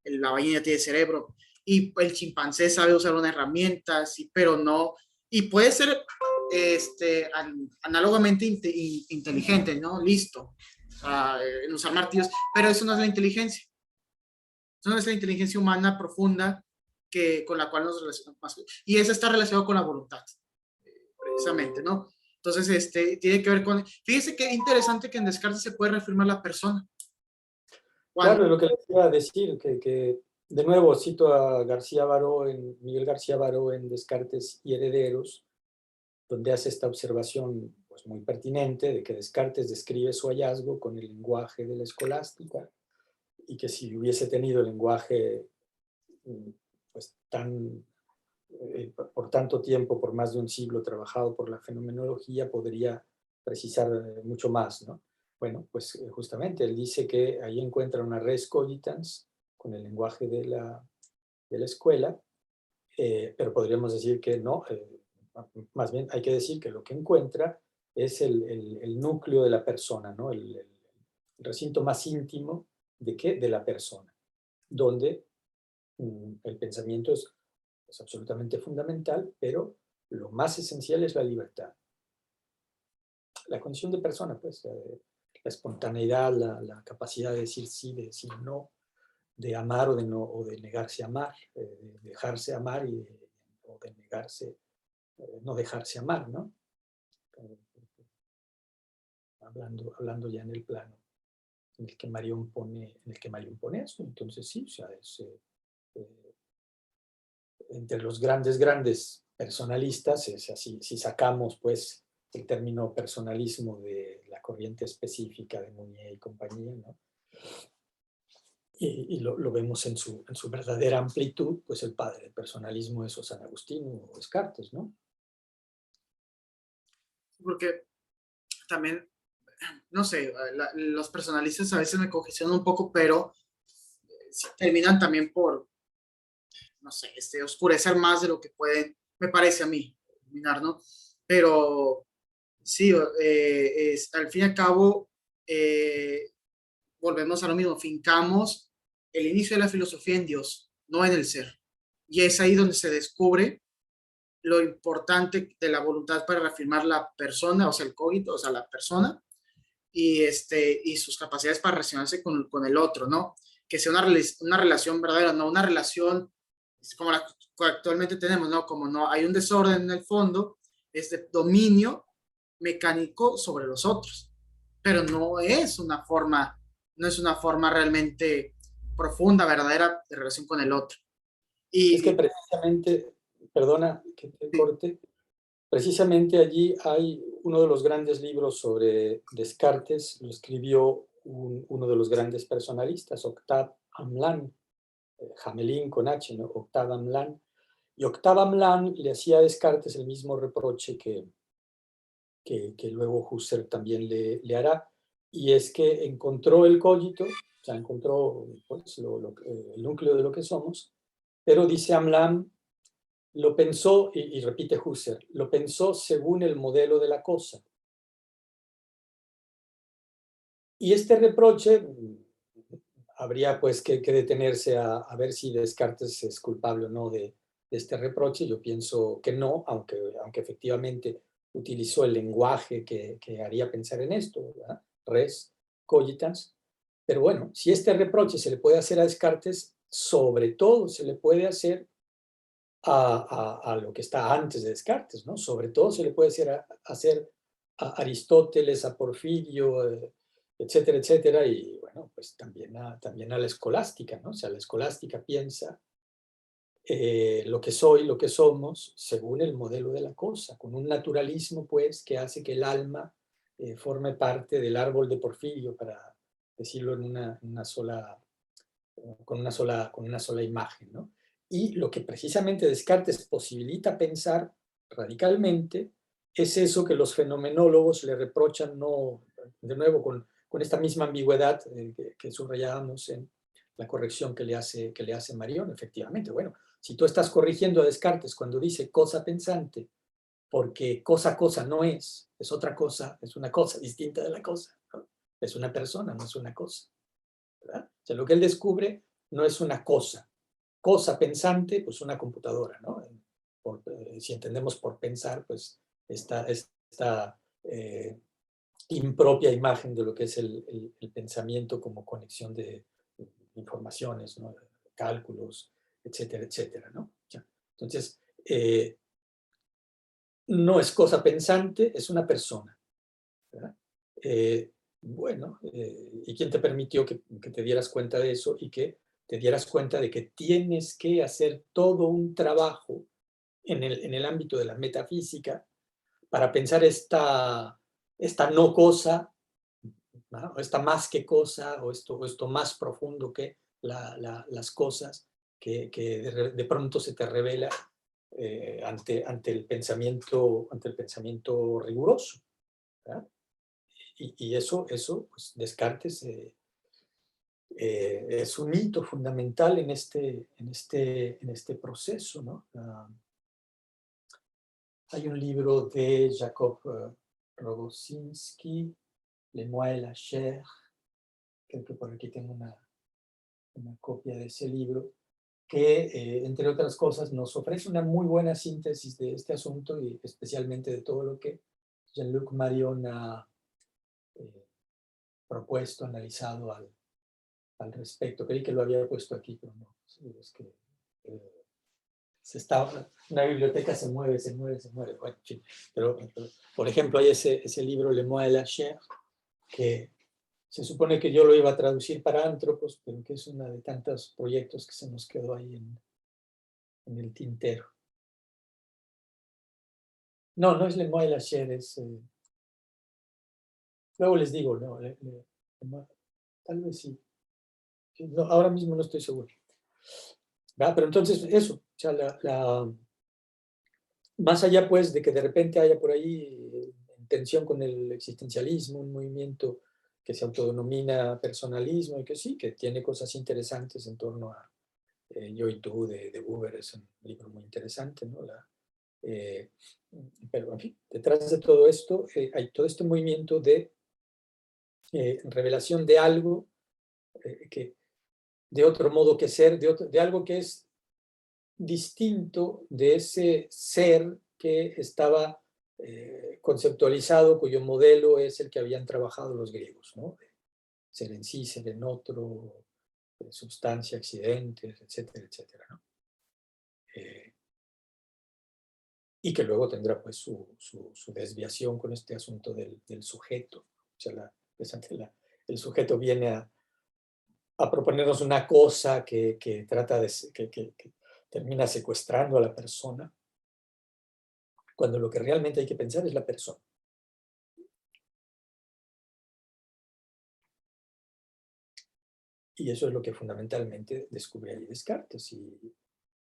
la ballena tiene cerebro, y el chimpancé sabe usar una herramienta, sí, pero no, y puede ser análogamente inteligente, ¿no? Listo, en usar martillos, pero eso no es la inteligencia. Eso no es la inteligencia humana profunda con la cual nos relacionamos más. Y eso está relacionado con la voluntad, precisamente, ¿no? Entonces, tiene que ver con... Fíjese qué interesante que en Descartes se puede reafirmar la persona. Claro, lo que les iba a decir, que de nuevo cito a García Baró, Miguel García Baró en Descartes y Herederos, donde hace esta observación pues, muy pertinente de que Descartes describe su hallazgo con el lenguaje de la escolástica y que si hubiese tenido el lenguaje pues, por tanto tiempo, por más de un siglo trabajado por la fenomenología, podría precisar mucho más, ¿no? Bueno, pues justamente él dice que ahí encuentra una res cogitans con el lenguaje de la escuela, pero podríamos decir que no, más bien hay que decir que lo que encuentra es el núcleo de la persona, ¿no? El recinto más íntimo de qué, de la persona, donde el pensamiento es absolutamente fundamental, pero lo más esencial es la libertad. La condición de persona, pues, la espontaneidad, la capacidad de decir sí, de decir no, de amar o de, no, o de negarse a amar, de dejarse amar o de negarse, no dejarse amar, ¿no? Hablando ya en el plano en el que Marión pone eso. Entonces sí, o sea, entre los grandes personalistas, es así, si sacamos pues el término personalismo de la corriente específica de Mounier y compañía, ¿no? Y lo vemos en su verdadera amplitud, pues el padre del personalismo es o San Agustín o Descartes, ¿no? Porque también, no sé, los personalistas a veces me congestionan un poco, pero terminan también por, no sé, oscurecer más de lo que pueden, me parece a mí, terminar, ¿no? Pero sí, al fin y al cabo, volvemos a lo mismo, fincamos el inicio de la filosofía en Dios, no en el ser. Y es ahí donde se descubre lo importante de la voluntad para reafirmar la persona, o sea, el cogito, o sea, la persona, y sus capacidades para relacionarse con el otro, ¿no? Que sea una relación verdadera, no una relación como la que actualmente tenemos, ¿no? Como no hay un desorden en el fondo, es de dominio mecánico sobre los otros, pero no es una forma realmente profunda, verdadera de relación con el otro. Es que precisamente, perdona que te corte, precisamente allí hay uno de los grandes libros sobre Descartes, lo escribió uno de los grandes personalistas, Octave Hamelin, Hamelin con H, ¿no? Octave Hamelin. Y Octave Hamelin le hacía a Descartes el mismo reproche que luego Husserl también le hará, y es que encontró el cogito, o sea, encontró pues, el núcleo de lo que somos, pero dice Hamelin, lo pensó, y repite Husserl, lo pensó según el modelo de la cosa. Y este reproche habría pues que detenerse a ver si Descartes es culpable o no de este reproche. Yo pienso que no, aunque efectivamente utilizó el lenguaje que haría pensar en esto, ¿verdad? Res cogitans. Pero bueno, si este reproche se le puede hacer a Descartes, sobre todo se le puede hacer a lo que está antes de Descartes, ¿no? Sobre todo se le puede hacer a Aristóteles, a Porfirio, etcétera, etcétera, y bueno, pues también a la escolástica, ¿no? O sea, la escolástica piensa lo que soy, lo que somos, según el modelo de la cosa, con un naturalismo, pues, que hace que el alma forme parte del árbol de Porfirio, para decirlo en una sola, con una sola imagen, ¿no? Y lo que precisamente Descartes posibilita pensar radicalmente es eso que los fenomenólogos le reprochan, no, de nuevo, con esta misma ambigüedad que subrayábamos en la corrección que le hace Marión. Efectivamente, bueno, si tú estás corrigiendo a Descartes cuando dice cosa pensante, porque cosa no es otra cosa, es una cosa distinta de la cosa, ¿no? Es una persona, no es una cosa, ¿verdad? O sea, lo que él descubre no es una cosa pensante, pues una computadora, ¿no? Si entendemos por pensar, pues esta impropia imagen de lo que es el pensamiento como conexión de informaciones, ¿no? Cálculos, etcétera, etcétera, ¿no? Entonces, no es cosa pensante, es una persona, ¿verdad? Bueno, ¿y quién te permitió que te dieras cuenta de eso y que te dieras cuenta de que tienes que hacer todo un trabajo en el ámbito de la metafísica para pensar esta no cosa, ¿no? O esta más que cosa, o esto más profundo que las cosas que de pronto se te revela ante el pensamiento riguroso, ¿verdad? Y eso pues Descartes es un hito fundamental en este proceso, ¿no? Hay un libro de Jacob Rogosinski, Le moi et la chair, creo que por aquí tengo una copia de ese libro, que, entre otras cosas, nos ofrece una muy buena síntesis de este asunto y especialmente de todo lo que Jean-Luc Marion ha propuesto, analizado al respecto. Creí que lo había puesto aquí, pero no. Es que una biblioteca se mueve. Bueno, pero, por ejemplo, hay ese libro, Le moi et la chair, que se supone que yo lo iba a traducir para Antropos, pero que es uno de tantos proyectos que se nos quedó ahí en el tintero. No es Le moi et la chair, es... luego les digo, no, tal vez sí. No, ahora mismo no estoy seguro. ¿Verdad? Pero entonces eso, o sea, más allá pues de que de repente haya por ahí en tensión con el existencialismo, un movimiento que se autodenomina personalismo y que sí, que tiene cosas interesantes en torno a Yo y tú de Buber, es un libro muy interesante, ¿no? Pero en fin, detrás de todo esto hay todo este movimiento de revelación de algo que de otro modo que ser, de algo que es distinto de ese ser que estaba conceptualizado, cuyo modelo es el que habían trabajado los griegos, ¿no? Ser en sí, ser en otro, sustancia, accidentes, etcétera, etcétera, ¿no? Y que luego tendrá pues su desviación con este asunto del sujeto. O sea, el sujeto viene a proponernos una cosa que trata que termina secuestrando a la persona, cuando lo que realmente hay que pensar es la persona. Y eso es lo que fundamentalmente descubre ahí Descartes,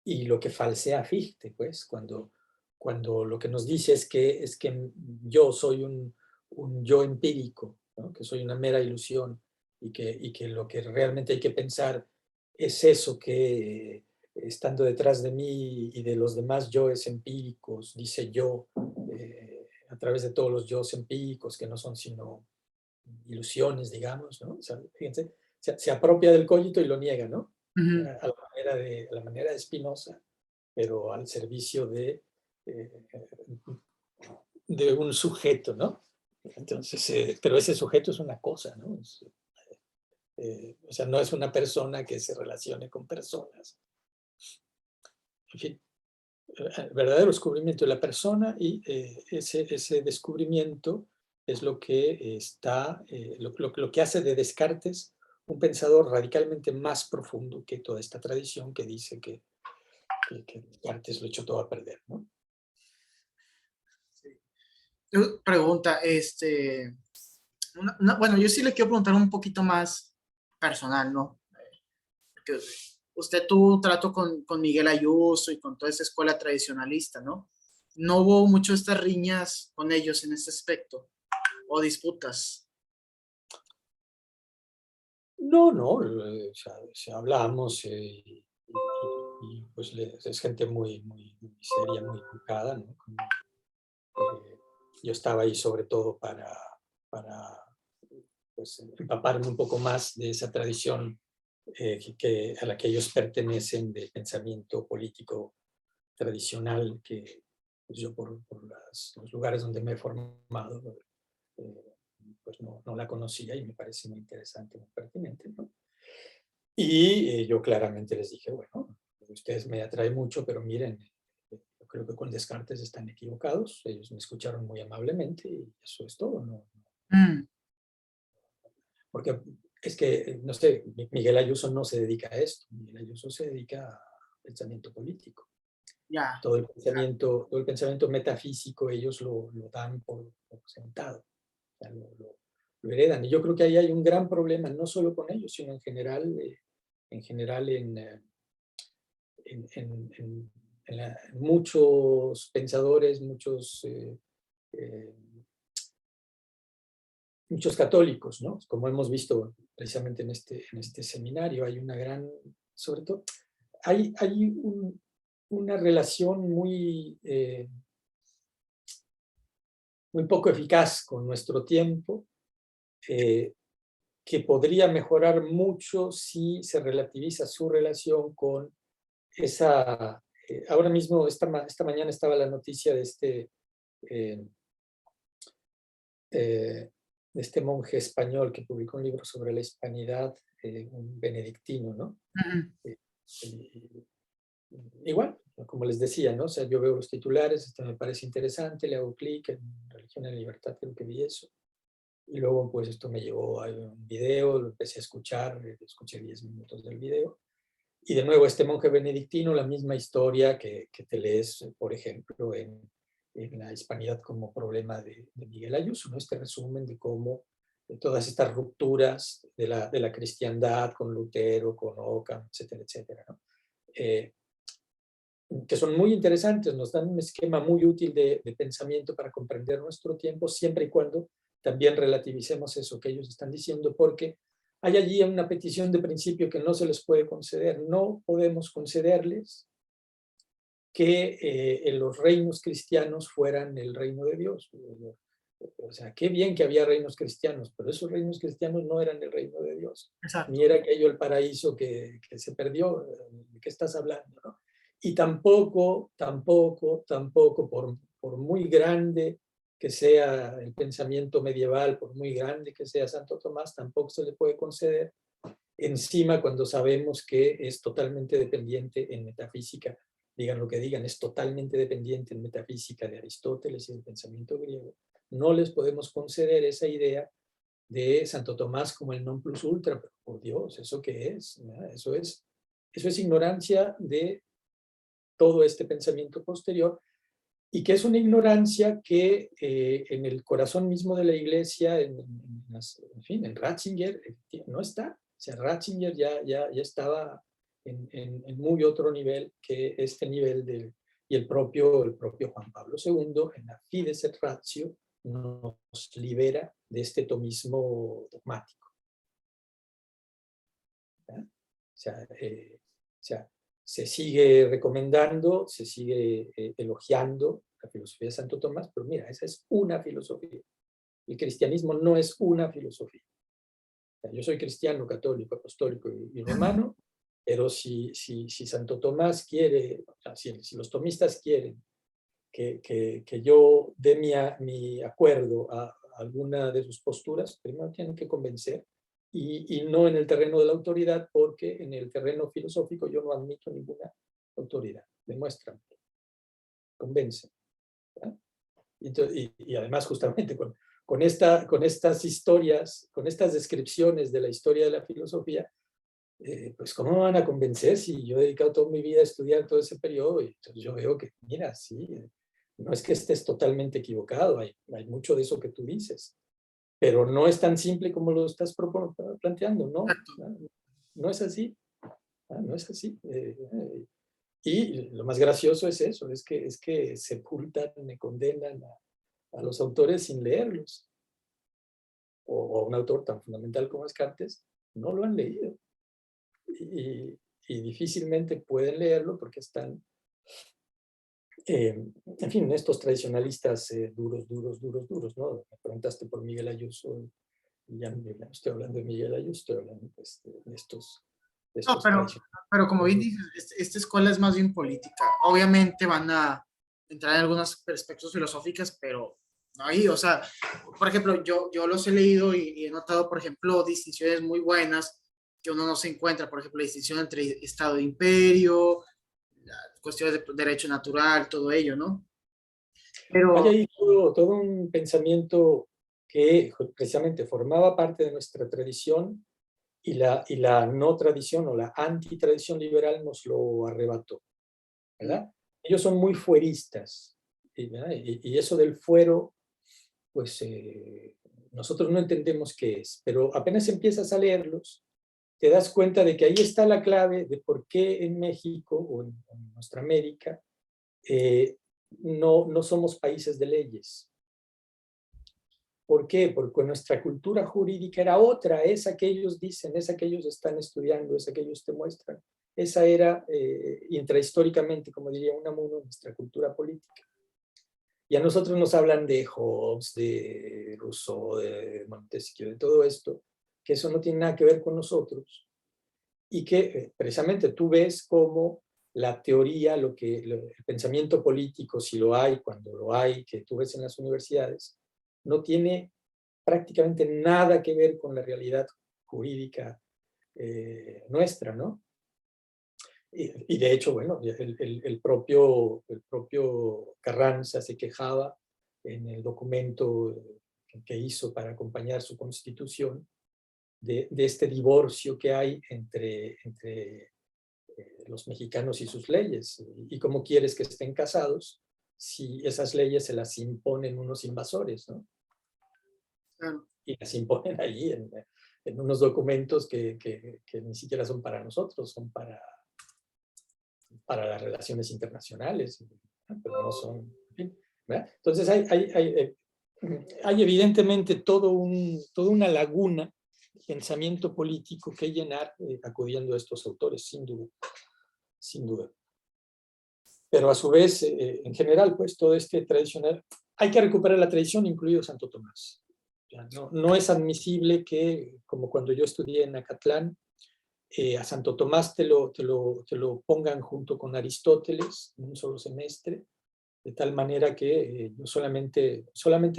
y lo que falsea Fichte, pues, cuando lo que nos dice es que yo soy un yo empírico, ¿no? Que soy una mera ilusión, y que lo que realmente hay que pensar es eso que, estando detrás de mí y de los demás yoes empíricos, dice yo, a través de todos los yoes empíricos, que no son sino ilusiones, digamos, ¿no? O sea, fíjense, se apropia del cogito y lo niega, ¿no? Ujú. A la manera de Spinoza, pero al servicio de un sujeto, ¿no? Entonces, pero ese sujeto es una cosa, ¿no? O sea, no es una persona que se relacione con personas. En fin, el verdadero descubrimiento de la persona, y ese descubrimiento es lo que lo que hace de Descartes un pensador radicalmente más profundo que toda esta tradición que dice que Descartes lo echó todo a perder, ¿no? Sí. Pregunta, bueno, yo sí le quiero preguntar un poquito más personal, ¿no? Porque usted tuvo trato con Miguel Ayuso y con toda esa escuela tradicionalista, ¿no? No hubo mucho estas riñas con ellos en ese aspecto, o disputas. No, o sea, hablamos y pues es gente muy, muy, muy seria, muy educada, ¿no? Yo estaba ahí sobre todo para pues, empaparme un poco más de esa tradición a la que ellos pertenecen, de pensamiento político tradicional, que pues, yo por los lugares donde me he formado, eh, pues no la conocía y me parece muy interesante, muy pertinente, ¿no? Y yo claramente les dije, bueno, ustedes me atraen mucho, pero miren, yo creo que con Descartes están equivocados. Ellos me escucharon muy amablemente y eso es todo, ¿no? Mm, Porque es que, no sé, Miguel Ayuso no se dedica a esto. Miguel Ayuso se dedica a pensamiento político. ya. Todo el pensamiento metafísico ellos lo dan por sentado, o sea, lo heredan. Y yo creo que ahí hay un gran problema, no solo con ellos, sino en general en muchos pensadores, eh, muchos católicos, ¿no? Como hemos visto precisamente en este seminario, hay una gran, sobre todo, hay una relación muy poco eficaz con nuestro tiempo, que podría mejorar mucho si se relativiza su relación con esa... ahora mismo, esta mañana estaba la noticia eh, de este monje español que publicó un libro sobre la hispanidad, un benedictino, ¿no? Mm, Eh, igual, como les decía, ¿no? O sea, yo veo los titulares, esto me parece interesante, le hago clic en Religión y Libertad, creo que vi eso. Y luego, pues, esto me llevó a un video, lo empecé a escuchar, escuché 10 minutos del video. Y de nuevo, este monje benedictino, la misma historia que te lees, por ejemplo, en La Hispanidad como problema de Miguel Ayuso, ¿no? Este resumen de cómo todas estas rupturas de la cristiandad con Lutero, con Occam, etcétera, etcétera, ¿no? Que son muy interesantes, nos dan un esquema muy útil de pensamiento para comprender nuestro tiempo, siempre y cuando también relativicemos eso que ellos están diciendo, porque hay allí una petición de principio que no se les puede conceder. No podemos concederles que los reinos cristianos fueran el reino de Dios. O sea, qué bien que había reinos cristianos, pero esos reinos cristianos no eran el reino de Dios. exacto. Ni era aquello el paraíso que se perdió. ¿De qué estás hablando? ¿No? Y tampoco, por muy grande que sea el pensamiento medieval, por muy grande que sea Santo Tomás, tampoco se le puede conceder encima cuando sabemos que es totalmente dependiente en metafísica, digan lo que digan, es totalmente dependiente en metafísica de Aristóteles y del pensamiento griego. No les podemos conceder esa idea de Santo Tomás como el non plus ultra, pero por Dios, ¿eso qué es? Eso es ignorancia de todo este pensamiento posterior, y que es una ignorancia que en el corazón mismo de la iglesia, en fin, en Ratzinger, no está. O sea, Ratzinger ya estaba en muy otro nivel que este nivel y el propio Juan Pablo II, en la Fides et Ratio, nos libera de este tomismo dogmático. ¿Ya? O sea, se sigue recomendando, se sigue elogiando la filosofía de Santo Tomás, pero mira, esa es una filosofía. El cristianismo no es una filosofía. O sea, yo soy cristiano, católico, apostólico y romano, pero si Santo Tomás quiere, o sea, si los tomistas quieren que yo dé mi acuerdo a alguna de sus posturas, primero tienen que convencer, y no en el terreno de la autoridad, porque en el terreno filosófico yo no admito ninguna autoridad. Demuéstrame, convence. Y además, justamente con estas historias, con estas descripciones de la historia de la filosofía, pues ¿cómo me van a convencer si yo he dedicado toda mi vida a estudiar todo ese periodo? Y entonces yo veo que, mira, sí, no es que estés totalmente equivocado, hay mucho de eso que tú dices, pero no es tan simple como lo estás planteando, ¿no? No es así, no es así. Y lo más gracioso es eso, es que sepultan y condenan a los autores sin leerlos. O un autor tan fundamental como Descartes, no lo han leído. Y difícilmente pueden leerlo porque están, en fin, estos tradicionalistas duros, ¿no? Me preguntaste por Miguel Ayuso, y ya no estoy hablando de Miguel Ayuso, estoy hablando pues, de estos No, tradicionalistas. pero como bien dices, esta escuela es más bien política. Obviamente van a entrar en algunas perspectivas filosóficas, pero no ahí, o sea, por ejemplo, yo los he leído y he notado, por ejemplo, distinciones muy buenas que uno no se encuentra, por ejemplo, la distinción entre Estado e imperio, cuestiones de derecho natural, todo ello, ¿no? Hay Pero, ahí todo un pensamiento que precisamente formaba parte de nuestra tradición y la no tradición o la antitradición liberal nos lo arrebató, ¿verdad? Ellos son muy fueristas, ¿verdad? Y eso del fuero, pues nosotros no entendemos qué es, pero apenas empiezas a leerlos, te das cuenta de que ahí está la clave de por qué en México o en nuestra América no somos países de leyes. ¿Por qué? Porque nuestra cultura jurídica era otra, esa que ellos dicen, esa que ellos están estudiando, esa que ellos te muestran. Esa era intrahistóricamente, como diría Unamuno, nuestra cultura política. Y a nosotros nos hablan de Hobbes, de Rousseau, de Montesquieu, de todo esto, que eso no tiene nada que ver con nosotros. Y que precisamente tú ves cómo la teoría, el pensamiento político, si lo hay, cuando lo hay, que tú ves en las universidades, no tiene prácticamente nada que ver con la realidad jurídica nuestra, ¿no? Y de hecho, bueno, el propio Carranza se quejaba en el documento que hizo para acompañar su constitución de este divorcio que hay entre los mexicanos y sus leyes. ¿Y cómo quieres que estén casados si esas leyes se las imponen unos invasores, ¿no? Y las imponen ahí en unos documentos que ni siquiera son para nosotros, son para las relaciones internacionales, pero no son, en fin, ¿verdad? Entonces hay evidentemente toda una laguna de pensamiento político que llenar acudiendo a estos autores, sin duda, sin duda. Pero a su vez, en general, pues todo este tradicional, hay que recuperar la tradición, incluido Santo Tomás. No es admisible que, como cuando yo estudié en Acatlán, a Santo Tomás te lo pongan junto con Aristóteles en un solo semestre, de tal manera que solamente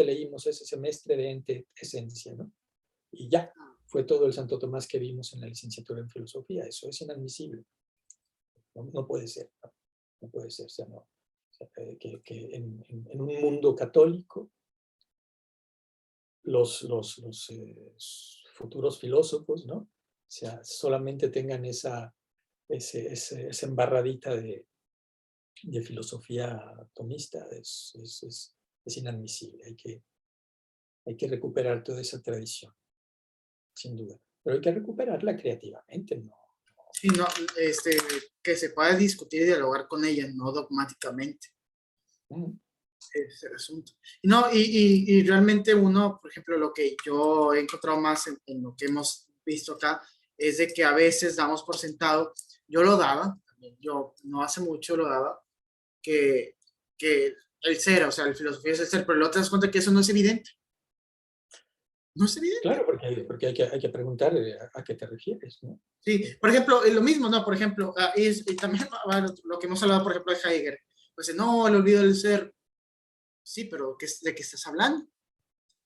leímos ese semestre de esencia, ¿no? Y ya, fue todo el Santo Tomás que vimos en la licenciatura en filosofía. Eso es inadmisible. No puede ser, no puede ser. O sea, no, o sea, que en un mundo católico los futuros filósofos, ¿no? O sea, solamente tengan esa embarradita de filosofía tomista, es inadmisible. Hay que recuperar toda esa tradición, sin duda. Pero hay que recuperarla creativamente, ¿no? sí, no, que se pueda discutir y dialogar con ella, no dogmáticamente. Ese asunto. No, y realmente uno, por ejemplo, lo que yo he encontrado más en lo que hemos visto acá, es de que a veces damos por sentado, yo lo daba, yo no hace mucho lo daba, que el ser, o sea, la filosofía es el ser, pero luego te das cuenta que eso no es evidente. No es evidente. Claro, porque hay que preguntar a qué te refieres, ¿no? Sí, por ejemplo, lo mismo, ¿no? Por ejemplo, y también lo que hemos hablado, por ejemplo, de Heidegger. Pues no, el olvido del ser. Sí, pero ¿de qué estás hablando?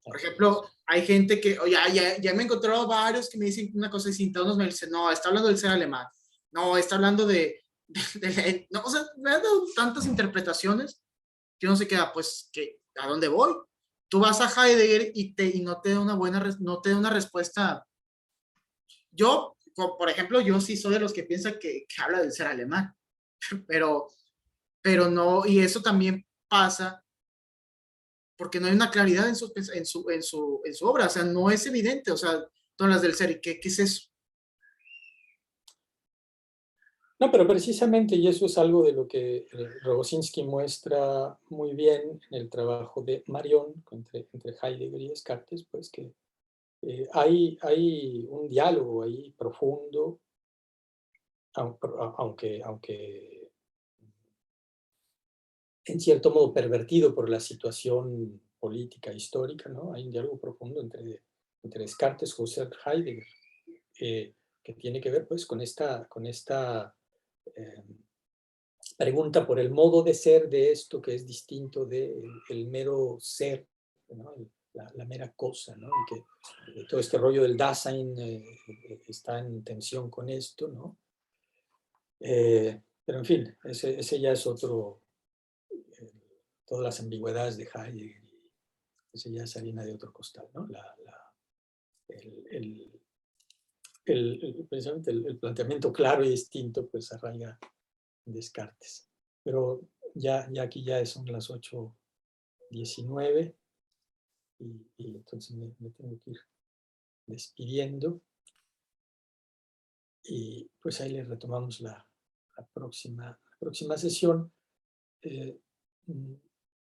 Por ejemplo, hay gente que, ya me he encontrado varios que me dicen una cosa distinta. Unos me dicen, no, está hablando del ser alemán. No, está hablando no, o sea, me han dado tantas interpretaciones que uno se queda, pues, ¿a dónde voy? Tú vas a Heidegger y no te da no te da una respuesta. Yo, por ejemplo, yo sí soy de los que piensan que habla del ser alemán, pero, pero no, y eso también pasa porque no hay una claridad en su obra, o sea, no es evidente, o sea, todas las del ser, ¿qué es eso? No, pero precisamente, y eso es algo de lo que Rogozhinsky muestra muy bien en el trabajo de Marion, entre Heidegger y Descartes, pues que hay un diálogo ahí profundo, aunque en cierto modo pervertido por la situación política histórica, ¿no? Hay un diálogo profundo entre Descartes, Husserl, Heidegger, que tiene que ver pues con esta pregunta por el modo de ser de esto que es distinto del mero ser, ¿no? La mera cosa, ¿no? Y que todo este rollo del Dasein está en tensión con esto, ¿no? Pero en fin, ese ya es otro, eh, todas las ambigüedades de Heidegger, y ese ya es harina de otro costal, ¿no? El, precisamente el planteamiento claro y distinto pues arraiga Descartes. Pero ya aquí ya son las 8:19 y entonces me tengo que ir despidiendo y pues ahí le retomamos la próxima sesión.